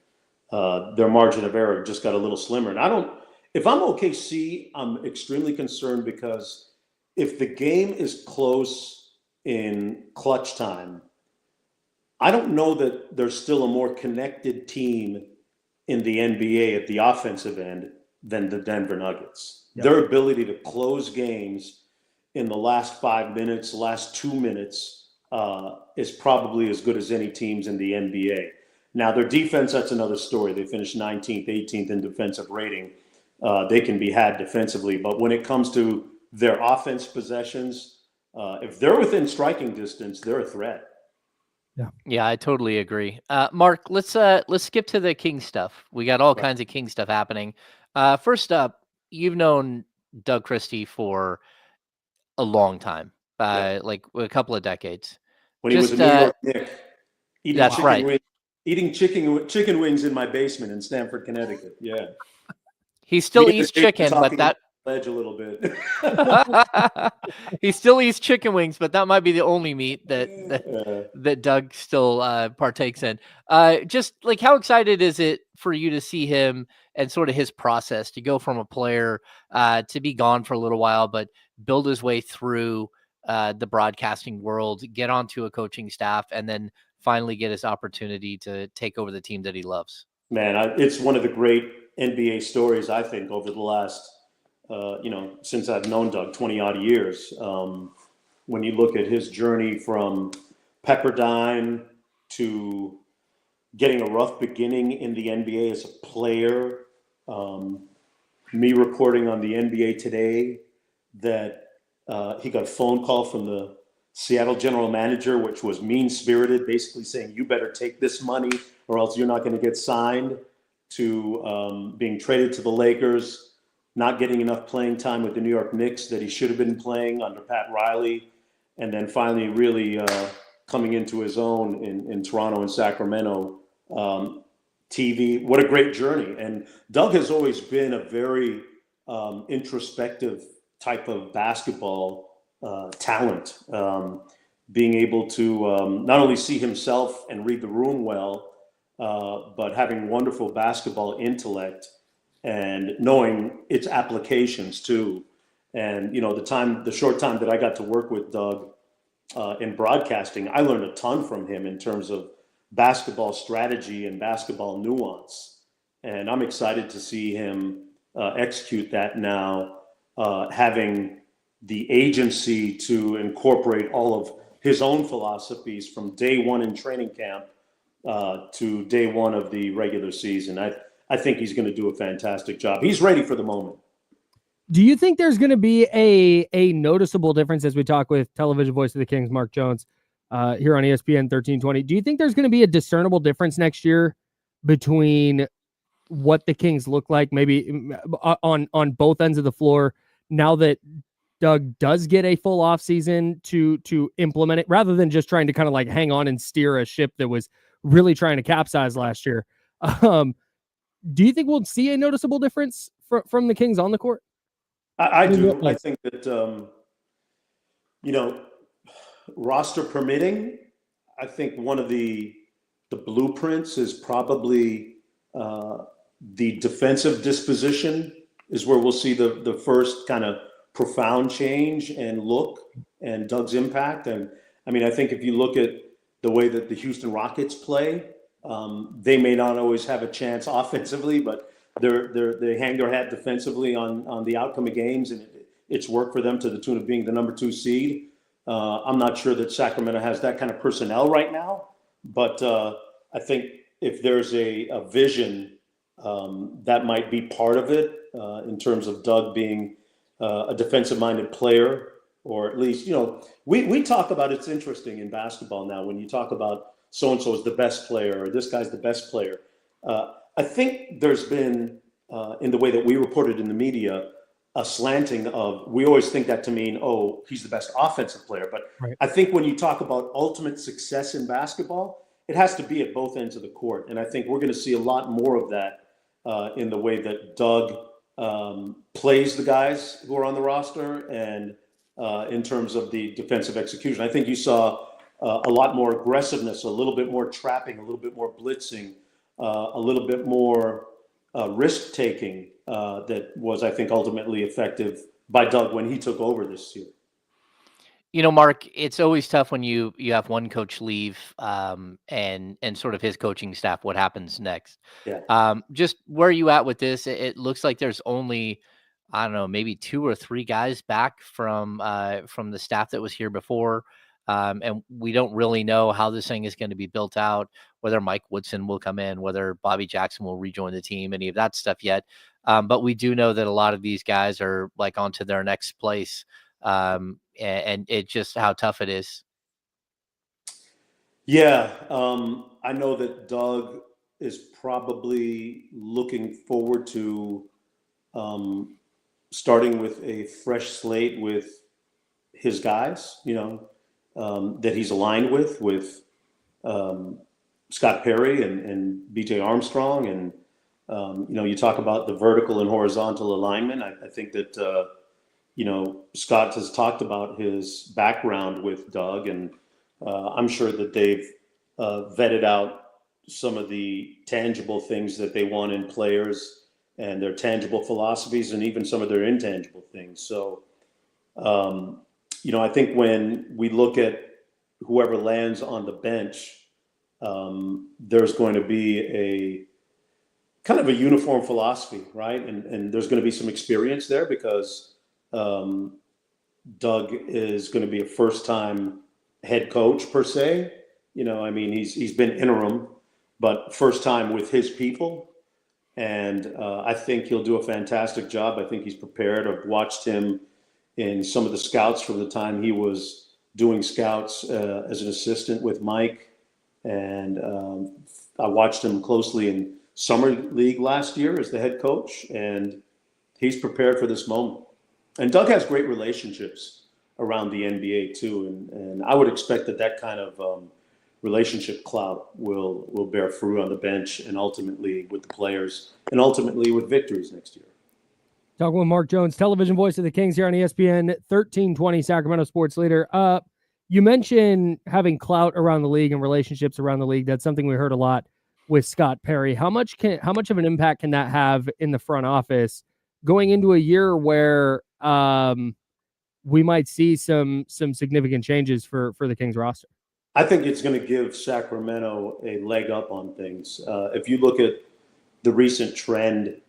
their margin of error just got a little slimmer. And if I'm OKC, I'm extremely concerned because if the game is close in clutch time, I don't know that there's still a more connected team in the NBA at the offensive end than the Denver Nuggets. Yep. Their ability to close games in the last 5 minutes, last 2 minutes, is probably as good as any teams in the NBA. Now, their defense, that's another story. They finished 19th, 18th in defensive rating. They can be had defensively. But when it comes to their offense possessions, if they're within striking distance, they're a threat. Yeah, I totally agree. Mark, let's skip to the King stuff. We got all kinds of King stuff happening. First up, you've known Doug Christie for a long time, like a couple of decades. When he was a New York Knick, eating chicken wings in my basement in Stamford, Connecticut. Yeah, he still eats chicken, but that ledge a little bit. He still eats chicken wings, but that might be the only meat that Doug still partakes in. Just like, how excited is it for you to see him and sort of his process to go from a player to be gone for a little while, but build his way through the broadcasting world, get onto a coaching staff, and then finally get his opportunity to take over the team that he loves? Man, it's one of the great NBA stories, I think, over the last since I've known Doug 20 odd years. When you look at his journey from Pepperdine to getting a rough beginning in the NBA as a player, me reporting on the NBA Today that he got a phone call from the Seattle general manager, which was mean-spirited, basically saying, you better take this money or else you're not going to get signed, to being traded to the Lakers, not getting enough playing time with the New York Knicks that he should have been playing under Pat Riley, and then finally really coming into his own in Toronto and Sacramento. TV, what a great journey. And Doug has always been a very introspective type of basketball talent, being able to not only see himself and read the room well, but having wonderful basketball intellect and knowing its applications too. And, the short time that I got to work with Doug in broadcasting, I learned a ton from him in terms of basketball strategy and basketball nuance. And I'm excited to see him execute that now, having the agency to incorporate all of his own philosophies from day one in training camp to day one of the regular season. I think he's going to do a fantastic job. He's ready for the moment. Do you think there's going to be a noticeable difference, as we talk with television voice of the Kings, Mark Jones, here on ESPN 1320? Do you think there's going to be a discernible difference next year between what the Kings look like, maybe on both ends of the floor, now that Doug does get a full off season to implement it, rather than just trying to kind of like hang on and steer a ship that was really trying to capsize last year? Do you think we'll see a noticeable difference from the Kings on the court? I do. I think that, roster permitting, I think one of the blueprints is probably the defensive disposition is where we'll see the first kind of profound change and look and Doug's impact. And I mean, I think if you look at the way that the Houston Rockets play, they may not always have a chance offensively, but they hang their hat defensively on the outcome of games, and it's worked for them to the tune of being the number 2 seed. I'm not sure that Sacramento has that kind of personnel right now, but I think if there's a vision, that might be part of it in terms of Doug being a defensive-minded player, or at least, we talk about, it's interesting in basketball now when you talk about so-and-so is the best player or this guy's the best player. I think there's been, in the way that we reported in the media, a slanting of, we always think that to mean, oh, he's the best offensive player. But Right. I think when you talk about ultimate success in basketball, it has to be at both ends of the court. And I think we're going to see a lot more of that in the way that Doug plays the guys who are on the roster and in terms of the defensive execution. I think you saw a lot more aggressiveness, a little bit more trapping, a little bit more blitzing, a little bit more risk-taking that was, I think, ultimately effective by Doug when he took over this year. Mark, it's always tough when you have one coach leave and sort of his coaching staff, what happens next. Yeah. Just where are you at with this? It looks like there's only, I don't know, maybe 2 or 3 guys back from the staff that was here before. And we don't really know how this thing is going to be built out, whether Mike Woodson will come in, whether Bobby Jackson will rejoin the team, any of that stuff yet. But we do know that a lot of these guys are like on to their next place. And it's just how tough it is. Yeah. I know that Doug is probably looking forward to starting with a fresh slate with his guys, that he's aligned with Scott Perry and BJ Armstrong. And, you talk about the vertical and horizontal alignment. I think that, Scott has talked about his background with Doug, and I'm sure that they've vetted out some of the tangible things that they want in players and their tangible philosophies and even some of their intangible things. So, I think when we look at whoever lands on the bench, there's going to be a kind of a uniform philosophy, right? And there's going to be some experience there because Doug is going to be a first-time head coach per se. He's been interim, but first time with his people. And I think he'll do a fantastic job. I think he's prepared. I've watched him in some of the scouts from the time he was doing scouts as an assistant with Mike. And I watched him closely in Summer League last year as the head coach, and he's prepared for this moment. And Doug has great relationships around the NBA too, and I would expect that kind of relationship clout will bear fruit on the bench and ultimately with the players and ultimately with victories next year. Talking with Mark Jones, television voice of the Kings here on ESPN 1320 Sacramento Sports Leader. You mentioned having clout around the league and relationships around the league. That's something we heard a lot with Scott Perry. How much of an impact can that have in the front office going into a year where we might see some significant changes for the Kings roster? I think it's going to give Sacramento a leg up on things. If you look at the recent trend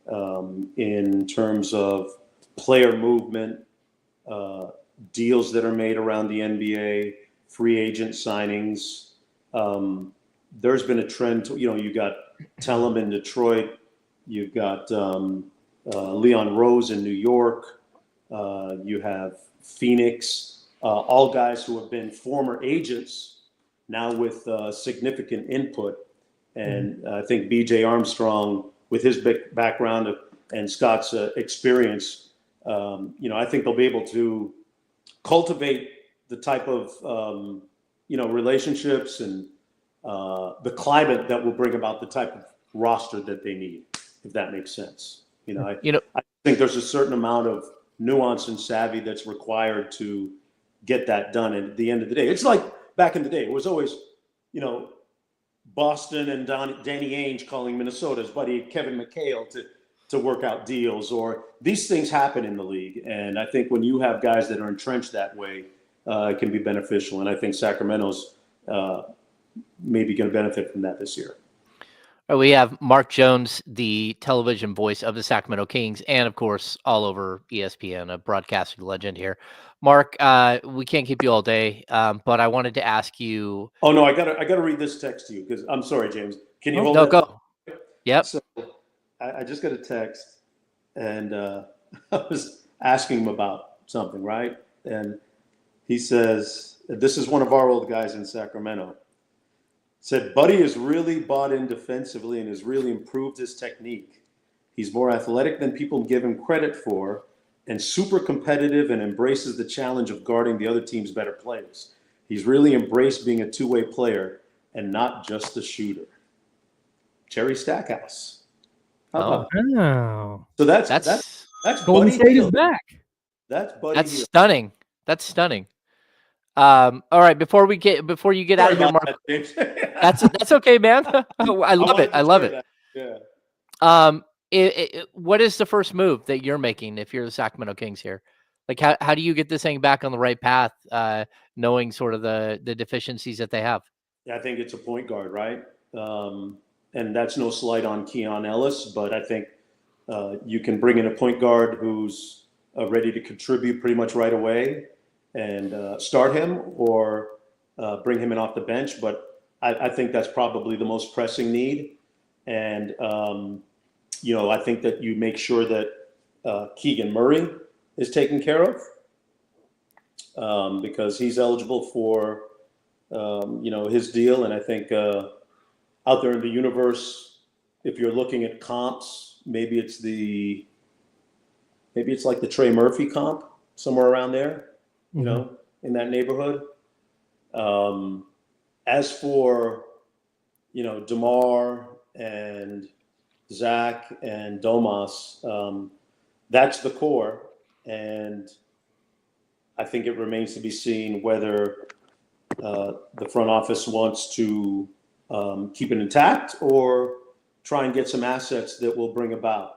in terms of player movement, deals that are made around the NBA, free agent signings, there's been a trend. You got Tellem in Detroit, you've got Leon Rose in New York, you have Phoenix. All guys who have been former agents now with significant input. And I think BJ Armstrong, with his big background and Scott's experience, I think they'll be able to cultivate the type of, relationships and the climate that will bring about the type of roster that they need, if that makes sense. I think there's a certain amount of nuance and savvy that's required to get that done. And at the end of the day, it's like back in the day, it was always, Boston and Danny Ainge calling Minnesota's buddy Kevin McHale to work out deals, or these things happen in the league. And I think when you have guys that are entrenched that way, it can be beneficial. And I think Sacramento's maybe going to benefit from that this year. We have Mark Jones, the television voice of the Sacramento Kings, and of course, all over ESPN, a broadcasting legend here Mark, we can't keep you all day, but I wanted to ask you. Oh no, I gotta read this text to you because I'm sorry, James. Can you hold No, that? go. Yep. So I just got a text, and I was asking him about something, right? And he says, "This is one of our old guys in Sacramento." Said, "Buddy has really bought in defensively and has really improved his technique. He's more athletic than people give him credit for, and super competitive and embraces the challenge of guarding the other team's better players. He's really embraced being a two-way player and not just a shooter." Jerry Stackhouse. How about that? Wow. So that's Golden Buddy State is Hield. back. That's Buddy That's Hield. stunning. That's stunning. All right, before you get out Sorry of here, about Mark. that, James. That's okay, man. I love it. I love it. Yeah. What is the first move that you're making if you're the Sacramento Kings here? Like, how do you get this thing back on the right path, knowing sort of the deficiencies that they have? Yeah, I think it's a point guard, right? And that's no slight on Keon Ellis, but I think you can bring in a point guard who's ready to contribute pretty much right away and start him or bring him in off the bench. But I think that's probably the most pressing need. And, I think that you make sure that Keegan Murray is taken care of because he's eligible for, his deal. And I think out there in the universe, if you're looking at comps, maybe it's like the Trey Murphy comp, somewhere around there, in that neighborhood. As for, DeMar and Zach and Domas, that's the core. And I think it remains to be seen whether the front office wants to keep it intact or try and get some assets that will bring about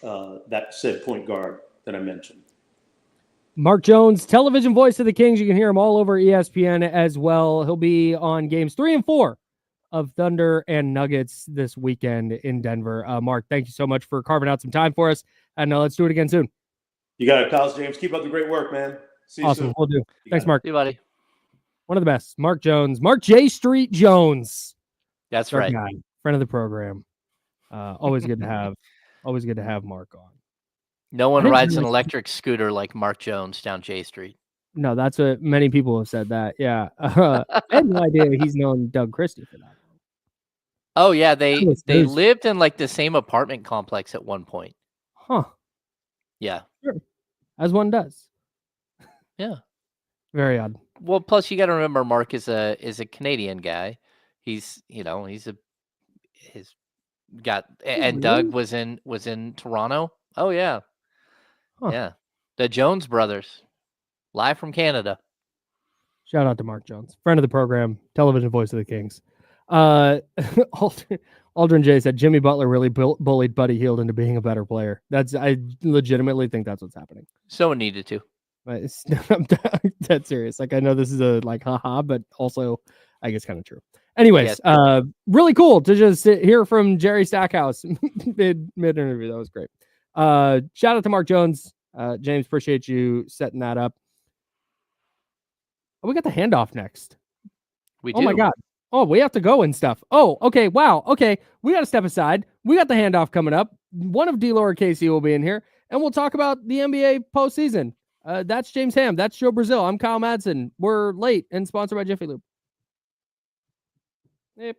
that said point guard that I mentioned. Mark Jones, television voice of the Kings. You can hear him all over ESPN as well. He'll be on games 3 and 4 of Thunder and Nuggets this weekend in Denver. Mark, thank you so much for carving out some time for us. And let's do it again soon. You got it, pals, James. Keep up the great work, man. See you awesome. soon. We'll do. Thanks, Mark. See you, buddy. One of the best. Mark Jones. Mark J. Street Jones. That's right. Guy, friend of the program. Always good to have. Always good to have Mark on. No one rides an electric scooter like Mark Jones down J Street. No, that's what many people have said that. Yeah. I had no idea he's known Doug Christie for that. Oh, yeah. They lived in like the same apartment complex at one point. Huh. Yeah. Sure. As one does. Yeah. Very odd. Well, plus you got to remember Mark is a Canadian guy. He's and Doug was in Toronto. Oh yeah. Huh. Yeah. The Jones brothers, live from Canada. Shout out to Mark Jones, friend of the program, television voice of the Kings. Aldrin J said Jimmy Butler really bullied Buddy Hield into being a better player. I legitimately think that's what's happening. Someone needed to. But I'm dead serious. Like, I know this is a haha, but also I guess kind of true. Anyways, yes. Really cool to just hear from Jerry Stackhouse mid interview. That was great. Shout out to Mark Jones. James, appreciate you setting that up. Oh, we got the handoff next. We do. Oh my God. Oh, we have to go and stuff. Oh, okay. Wow. Okay. We got to step aside. We got the handoff coming up. One of D-Laura Casey will be in here, and we'll talk about the NBA postseason. That's James Ham. That's Joe Brazil. I'm Kyle Madsen. We're late and sponsored by Jiffy Lube. Yep.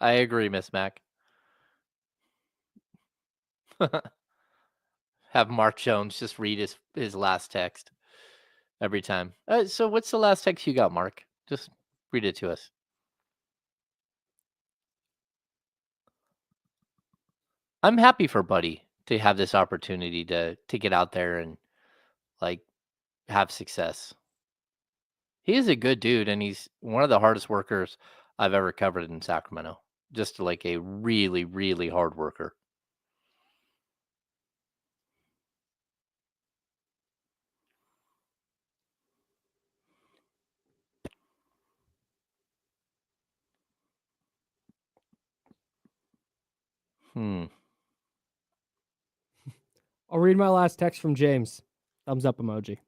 I agree, Miss Mac. Have Mark Jones just read his last text every time. So what's the last text you got, Mark? Just read it to us. I'm happy for Buddy to have this opportunity to get out there and like have success. He is a good dude, and he's one of the hardest workers I've ever covered in Sacramento. Just like a really, really hard worker. Hmm. I'll read my last text from James. Thumbs up emoji.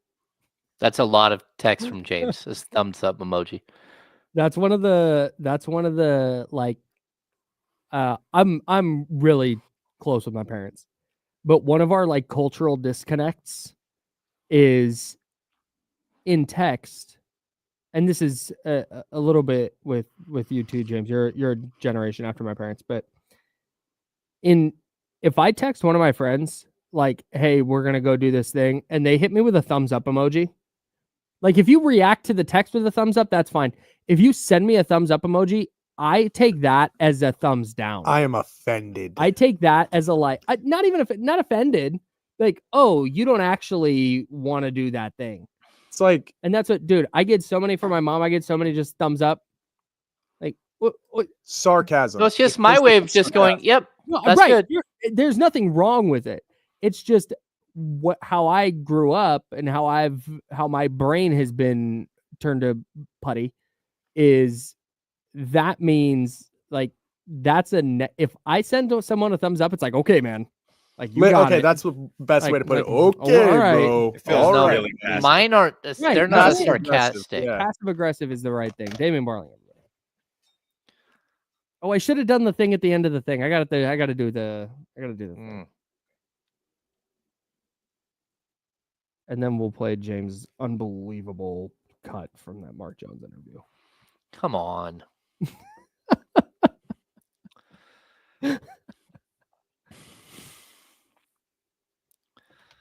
That's a lot of text from James. This thumbs up emoji. That's one of the like I'm really close with my parents. But one of our like cultural disconnects is in text. And this is a little bit with you too, James. You're a generation after my parents, but if I text one of my friends like, "Hey, we're going to go do this thing," and they hit me with a thumbs up emoji, like if you react to the text with a thumbs up, that's fine. If you send me a thumbs up emoji, I take that as a thumbs down. I am offended. I take that as a like, not even not offended. Like, oh, you don't actually want to do that thing. It's like, and that's what, dude. I get so many from my mom. I get so many just thumbs up. Like, what? Sarcasm. So it's just my way of just going, yep, no, that's right. good. There's nothing wrong with it. It's just how I grew up and how my brain has been turned to putty. Is that means like that's if I send someone a thumbs up, it's like, okay, man, like you got it. That's the best way to put it. Okay, all right. bro. It feels All really right. passive. Mine aren't. They're not as Passive aggressive, sarcastic. yeah. Passive aggressive is the right thing. Damian Barling. Oh, I should have done the thing at the end of the thing. I got to do the thing. And then we'll play James' unbelievable cut from that Mark Jones interview. Come on.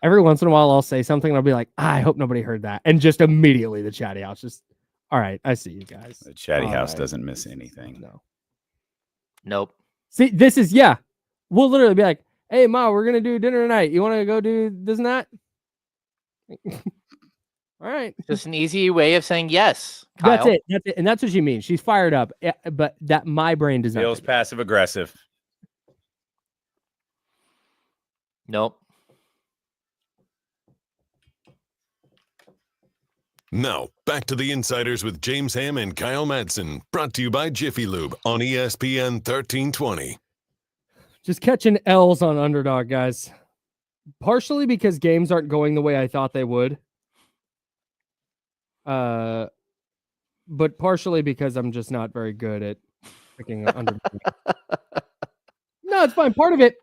Every once in a while, I'll say something and I'll be like, I hope nobody heard that. And just immediately the chatty house just, all right, I see you guys. The chatty house doesn't miss anything. No. Nope. See, this is, yeah. We'll literally be like, hey, Ma, we're going to do dinner tonight. You want to go do this and that? All right. Just an easy way of saying yes, Kyle. That's it. And that's what she means. She's fired up. But that my brain does not. Feels passive aggressive. Nope. Now, back to the Insiders with James Ham and Kyle Madsen, brought to you by Jiffy Lube on ESPN 1320. Just catching L's on Underdog, guys. Partially because games aren't going the way I thought they would. But partially because I'm just not very good at picking Underdog. No, it's fine. Part of it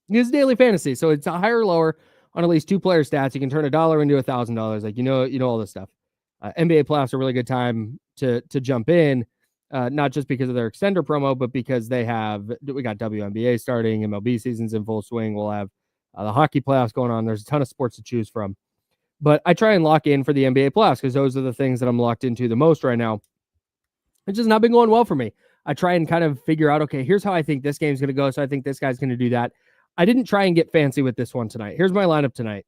is daily fantasy. So it's a higher or lower on at least two player stats. You can turn $1 into $1,000. Like, you know all this stuff. NBA playoffs are a really good time to jump in, not just because of their extender promo, but because we got WNBA starting, MLB season's in full swing. We'll have the hockey playoffs going on. There's a ton of sports to choose from. But I try and lock in for the NBA playoffs because those are the things that I'm locked into the most right now. It's just not been going well for me. I try and kind of figure out, okay, here's how I think this game's going to go. So I think this guy's going to do that. I didn't try and get fancy with this one tonight. Here's my lineup tonight.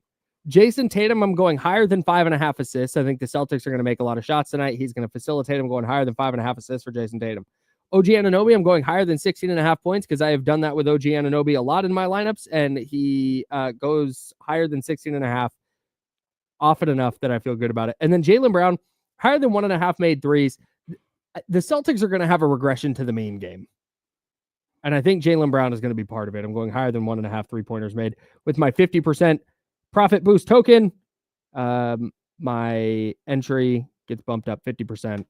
Jason Tatum, I'm going higher than 5.5 assists. I think the Celtics are going to make a lot of shots tonight. He's going to facilitate. I'm going higher than 5.5 assists for Jason Tatum. OG Anunoby, I'm going higher than 16.5 points because I have done that with OG Anunoby a lot in my lineups, and he goes higher than 16.5 often enough that I feel good about it. And then Jaylen Brown, higher than 1.5 made threes. The Celtics are going to have a regression to the mean game. And I think Jaylen Brown is going to be part of it. I'm going higher than 1.5 3-pointers made with my 50% profit boost token. My entry gets bumped up 50%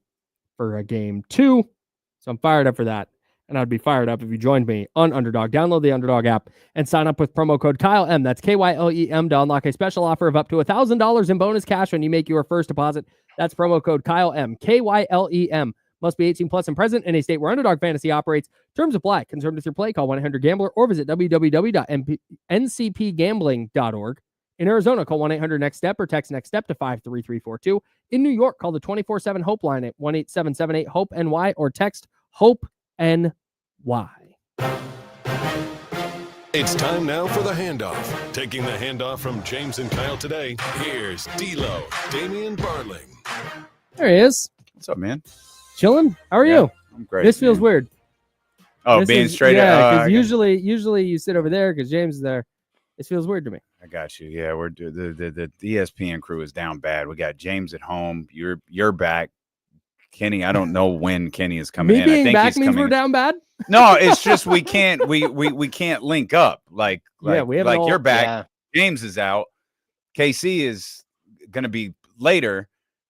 for a game 2. So I'm fired up for that. And I'd be fired up if you joined me on Underdog. Download the Underdog app and sign up with promo code KYLEM. That's KYLEM to unlock a special offer of up to $1,000 in bonus cash when you make your first deposit. That's promo code KYLEM. KYLEM. Must be 18 plus and present in a state where Underdog Fantasy operates. Terms apply. Concerned with your play, call 1-800-GAMBLER or visit www.ncpgambling.org. In Arizona, call 1-800-NEXT-STEP or text NEXT STEP to 53342. In New York, call the 24/7 Hope line at 1-8778-HOPE-NY or text HOPE-NY. It's time now for the handoff. Taking the handoff from James and Kyle today, here's D-Lo, Damian Barling. There he is. What's up, man? Chilling? How are you? I'm great. This feels weird. Oh, being straight up. Yeah, because usually you sit over there because James is there. This feels weird to me. I got you. Yeah, we're the ESPN crew is down bad. We got James at home. You're back. Kenny. I don't know when Kenny is coming Me in. being I think back he's means coming. we're down bad. No, it's just we can't link up. Like we have like you're back. Yeah. James is out. KC is going to be later.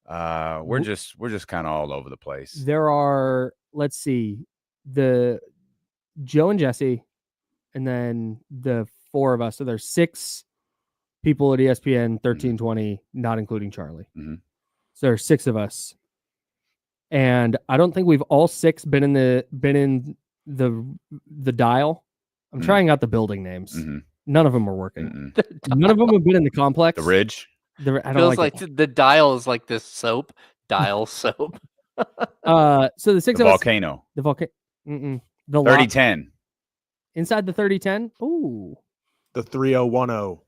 We're just kind of all over the place. There are, let's see, the Joe and Jesse, and then the four of us. So there's 6 people at ESPN 1320, not including Charlie. Mm-hmm. So there's 6 of us, and I don't think we've all 6 been in the dial. I'm trying out the building names. Mm-hmm. None of them are working. None of them have been in the complex. The Ridge. I don't Feels like like the dial is like this soap. Dial soap. So the 6 The of volcano. us. The volcano. The 3010. Inside the 3010. Ooh. The 3010.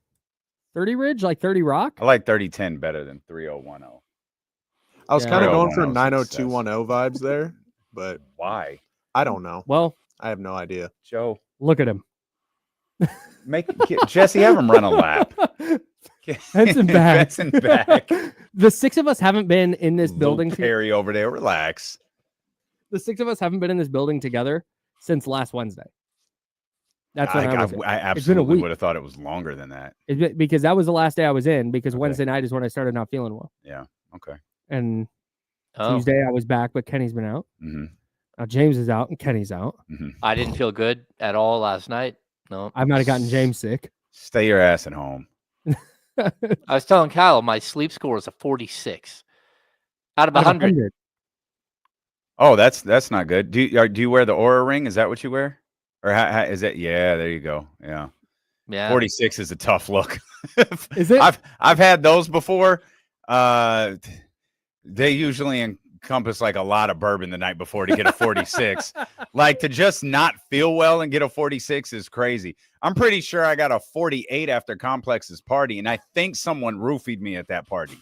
30 Ridge, like 30 Rock. I like 3010 better than 3010. I was kind of going for 3010 90210 vibes there, but why? I don't know. Well, I have no idea. Joe, look at him. Jesse, have him run a lap. That's in back. That's in back. The 6 of us haven't been in this building. Perry over there, relax. The 6 of us haven't been in this building together since last Wednesday. That's when I it's been a absolutely week. would have thought it was longer than that. Because that was the last day I was in. Because Okay. Wednesday night is when I started not feeling well. Yeah. Okay. And Tuesday I was back, but Kenny's been out. Mm-hmm. Now James is out and Kenny's out. Mm-hmm. I didn't feel good at all last night. No. I might have gotten James sick. Stay your ass at home. I was telling Kyle my sleep score is a 46 out of 100. Oh, that's not good. Do you wear the Aura ring? Is that what you wear? Or how is that? Yeah, there you go. Yeah. 46 is a tough look. Is it? I've had those before. They usually encompass like a lot of bourbon the night before to get a 46. Like to just not feel well and get a 46 is crazy. I'm pretty sure I got a 48 after Complex's party, and I think someone roofied me at that party.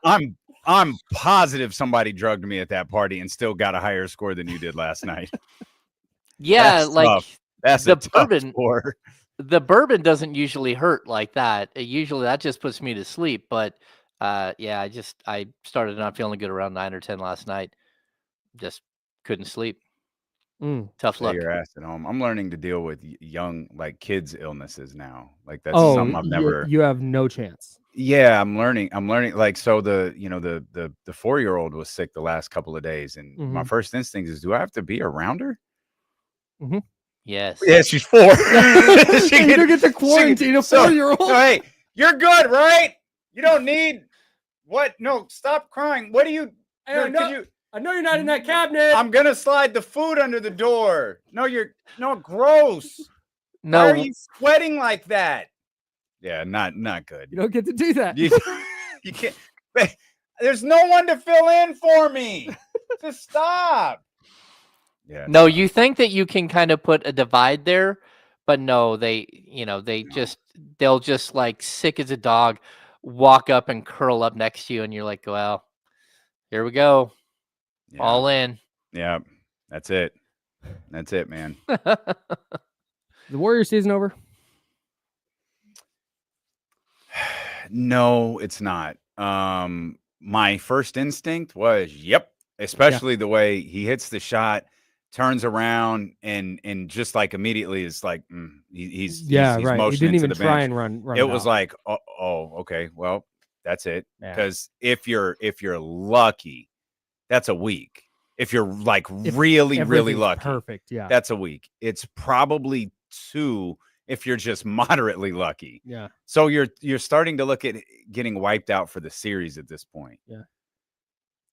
I'm positive somebody drugged me at that party and still got a higher score than you did last night. Yeah, That's like tough. That's the a tough bourbon. score. The bourbon doesn't usually hurt like that. Usually that just puts me to sleep. But yeah, I started not feeling good around 9 or 10 last night. Just couldn't sleep. Tough Stay luck. your ass at home. I'm learning to deal with young, like kids' illnesses now. Like that's something I've never. You have no chance. Yeah, I'm learning. Like so, the 4-year-old was sick the last couple of days, and my first instinct is, do I have to be around her? Mm-hmm. Yes. Yeah, she's 4. You don't get to quarantine a 4-year-old. Hey, you're good, right? You don't need what? No, stop crying. What do you? I know you're not in that cabinet. I'm gonna slide the food under the door. No, gross. No. Why are you sweating like that? Yeah, not good. You don't get to do that. You can't. There's no one to fill in for me. Just stop. Yeah. No, you think that you can kind of put a divide there, but no, they'll just like sick as a dog, walk up and curl up next to you, and you're like, well, here we go. Yeah. All in. Yeah, that's it. That's it, man. The Warrior season over? No, it's not. My first instinct was, yep. Especially the way he hits the shot, turns around, and just like immediately is like he's right. motioning He didn't even to the try bench. and run. It was like, oh, okay, well, that's it. Because if you're lucky, that's a week. If you're like really lucky, perfect. Yeah, that's a week. It's probably 2 if you're just moderately lucky. Yeah. So you're starting to look at getting wiped out for the series at this point. Yeah.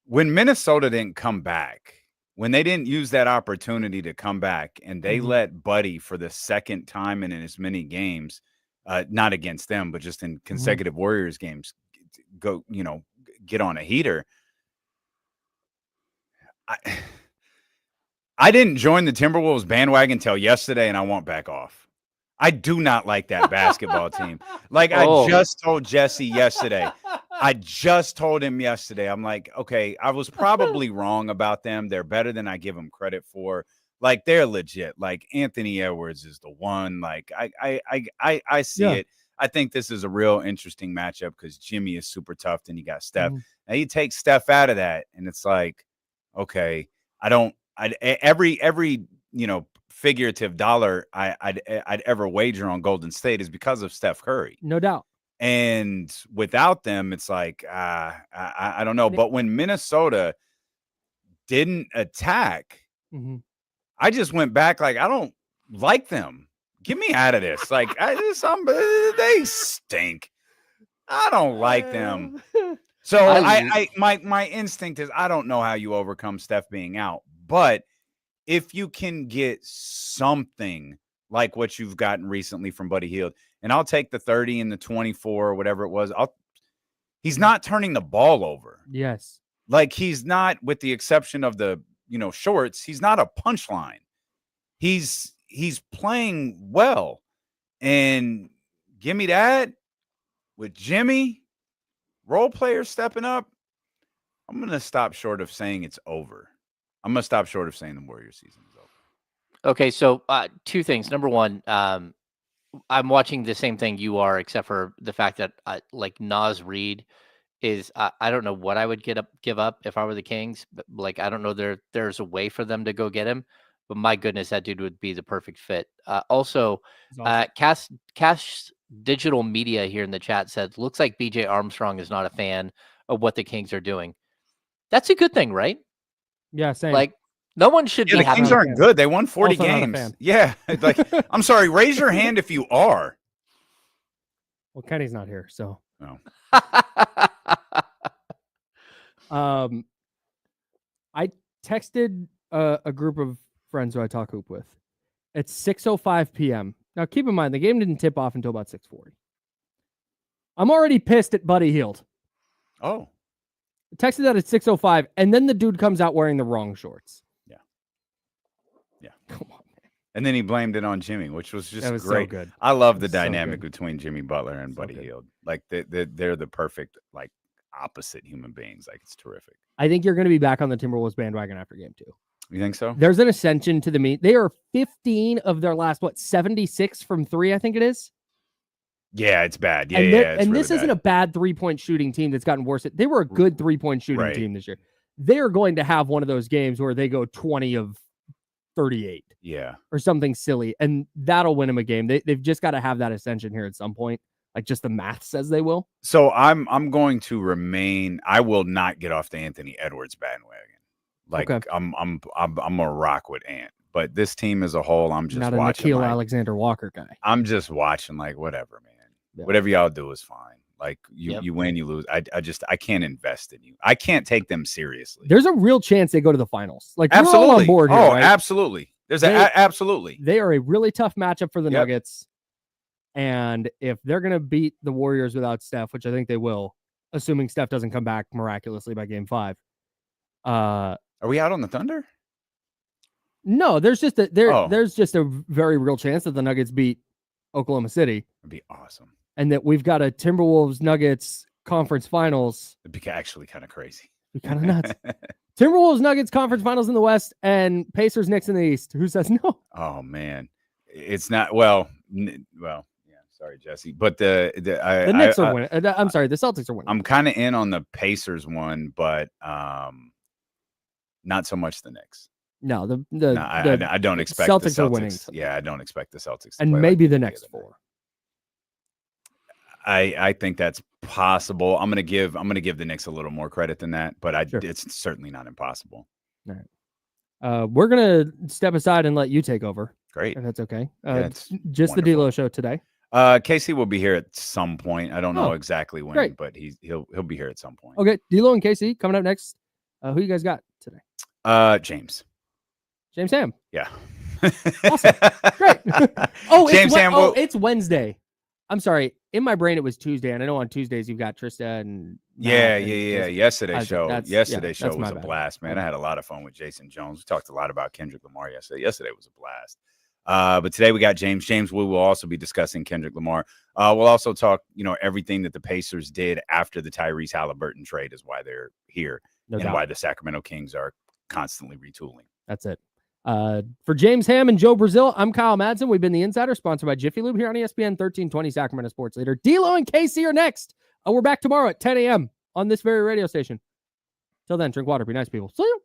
When Minnesota didn't come back, when they didn't use that opportunity to come back, and they let Buddy for the second time in as many games, not against them, but just in consecutive Warriors games, go, get on a heater. I didn't join the Timberwolves bandwagon until yesterday, and I won't back off. I do not like that basketball team. Like I just told Jesse yesterday. I just told him yesterday. I'm like, okay, I was probably wrong about them. They're better than I give them credit for. Like they're legit. Like Anthony Edwards is the one. Like I see it. I think this is a real interesting matchup because Jimmy is super tough. Then you got Steph. Now you take Steph out of that, and it's like, okay, every figurative dollar I'd ever wager on Golden State is because of Steph Curry, no doubt. And without them, it's like I don't know. But when Minnesota didn't attack, I just went back like I don't like them. Get me out of this. Like they stink. I don't like them. So my instinct is I don't know how you overcome Steph being out, but if you can get something like what you've gotten recently from Buddy Hield, and I'll take the 30 and the 24 or whatever it was. He's not turning the ball over. Yes. Like he's not, with the exception of the, shorts, he's not a punchline. He's playing well. And give me that with Jimmy, role players stepping up. I'm going to stop short of saying it's over. I'm going to stop short of saying the Warriors season is over. Okay, so two things. Number one, I'm watching the same thing you are, except for the fact that like Naz Reid is, I don't know what I would give up if I were the Kings. But like, I don't know there's a way for them to go get him, but my goodness, that dude would be the perfect fit. Also, awesome. Cash Digital Media here in the chat said, looks like BJ Armstrong is not a fan of what the Kings are doing. That's a good thing, right? Yeah, same. Like, no one should be the happy. Kings aren't good. They won 40 Also games. Yeah. Like, I'm sorry. Raise your hand if you are. Well, Kenny's not here, so. No. I texted a group of friends who I talk hoop with. It's 6:05 p.m. Now, keep in mind, the game didn't tip off until about 6:40. I'm already pissed at Buddy Hield. Oh. I texted that at 6:05, and then the dude comes out wearing the wrong shorts. Yeah. Come on, man. And then he blamed it on Jimmy, which was just great. So good. I love the dynamic between Jimmy Butler and Buddy Hield. Like they're the perfect, like, opposite human beings. Like, it's terrific. I think you're going to be back on the Timberwolves bandwagon after game 2. You think so? There's an ascension to the meet. They are 15 of their last 76 from 3. I think it is. Yeah, it's bad. Yeah, and it's and really this isn't bad. a bad 3-point shooting team that's gotten worse. They were a good 3-point shooting team this year. They are going to have one of those games where they go 20 of 38. Yeah. Or something silly, and that'll win them a game. They've just got to have that ascension here at some point. Like, just the math says they will. So I'm going to remain. I will not get off the Anthony Edwards bandwagon. Like, okay. I'm a rock with Ant, but this team as a whole, I'm just not a watching. Nikhil Alexander Walker guy. I'm just watching. Like, whatever, man. Yeah. Whatever y'all do is fine. Like, you win, you lose. I can't invest in you. I can't take them seriously. There's a real chance they go to the finals. Like, absolutely. We're all on board here, right? Absolutely. Absolutely. They are a really tough matchup for the Nuggets. And if they're going to beat the Warriors without Steph, which I think they will, assuming Steph doesn't come back miraculously by game 5. Are we out on the Thunder? No, there's just a very real chance that the Nuggets beat Oklahoma City. That'd be awesome. And that we've got a Timberwolves Nuggets conference finals. It'd be actually kind of crazy. It'd be kind of nuts. Timberwolves Nuggets conference finals in the West and Pacers Knicks in the East. Who says no? Oh man, it's not well. Yeah, sorry, Jesse, but the Knicks are winning. I'm sorry, the Celtics are winning. I'm kind of in on the Pacers one, but not so much the Knicks. No, I don't expect Celtics the Celtics are winning. Yeah, I don't expect the Celtics to and play maybe like the next 4. I think that's possible. I'm gonna give the Knicks a little more credit than that, but it's certainly not impossible. All right. We're gonna step aside and let you take over. Great, if that's okay. That's just wonderful. The D'Lo show today. Casey will be here at some point. I don't know exactly when, but he'll be here at some point. Okay, D'Lo and Casey coming up next. Who you guys got today? James Ham. Yeah. Awesome. Great. James Ham. It's Wednesday. I'm sorry. In my brain, it was Tuesday, and I know on Tuesdays you've got Trista and Yesterday's show was a blast, man. Okay. I had a lot of fun with Jason Jones. We talked a lot about Kendrick Lamar yesterday. Yesterday was a blast. But today we got James. We will also be discussing Kendrick Lamar. We'll also talk, everything that the Pacers did after the Tyrese Halliburton trade is why they're here, why the Sacramento Kings are constantly retooling. That's it. For James Ham and Joe Brazil, I'm Kyle Madsen. We've been The Insider, sponsored by Jiffy Lube here on ESPN 1320 Sacramento Sports Leader. D'Lo and Casey are next. We're back tomorrow at 10 a.m. on this very radio station. Till then, drink water, be nice, people. See you.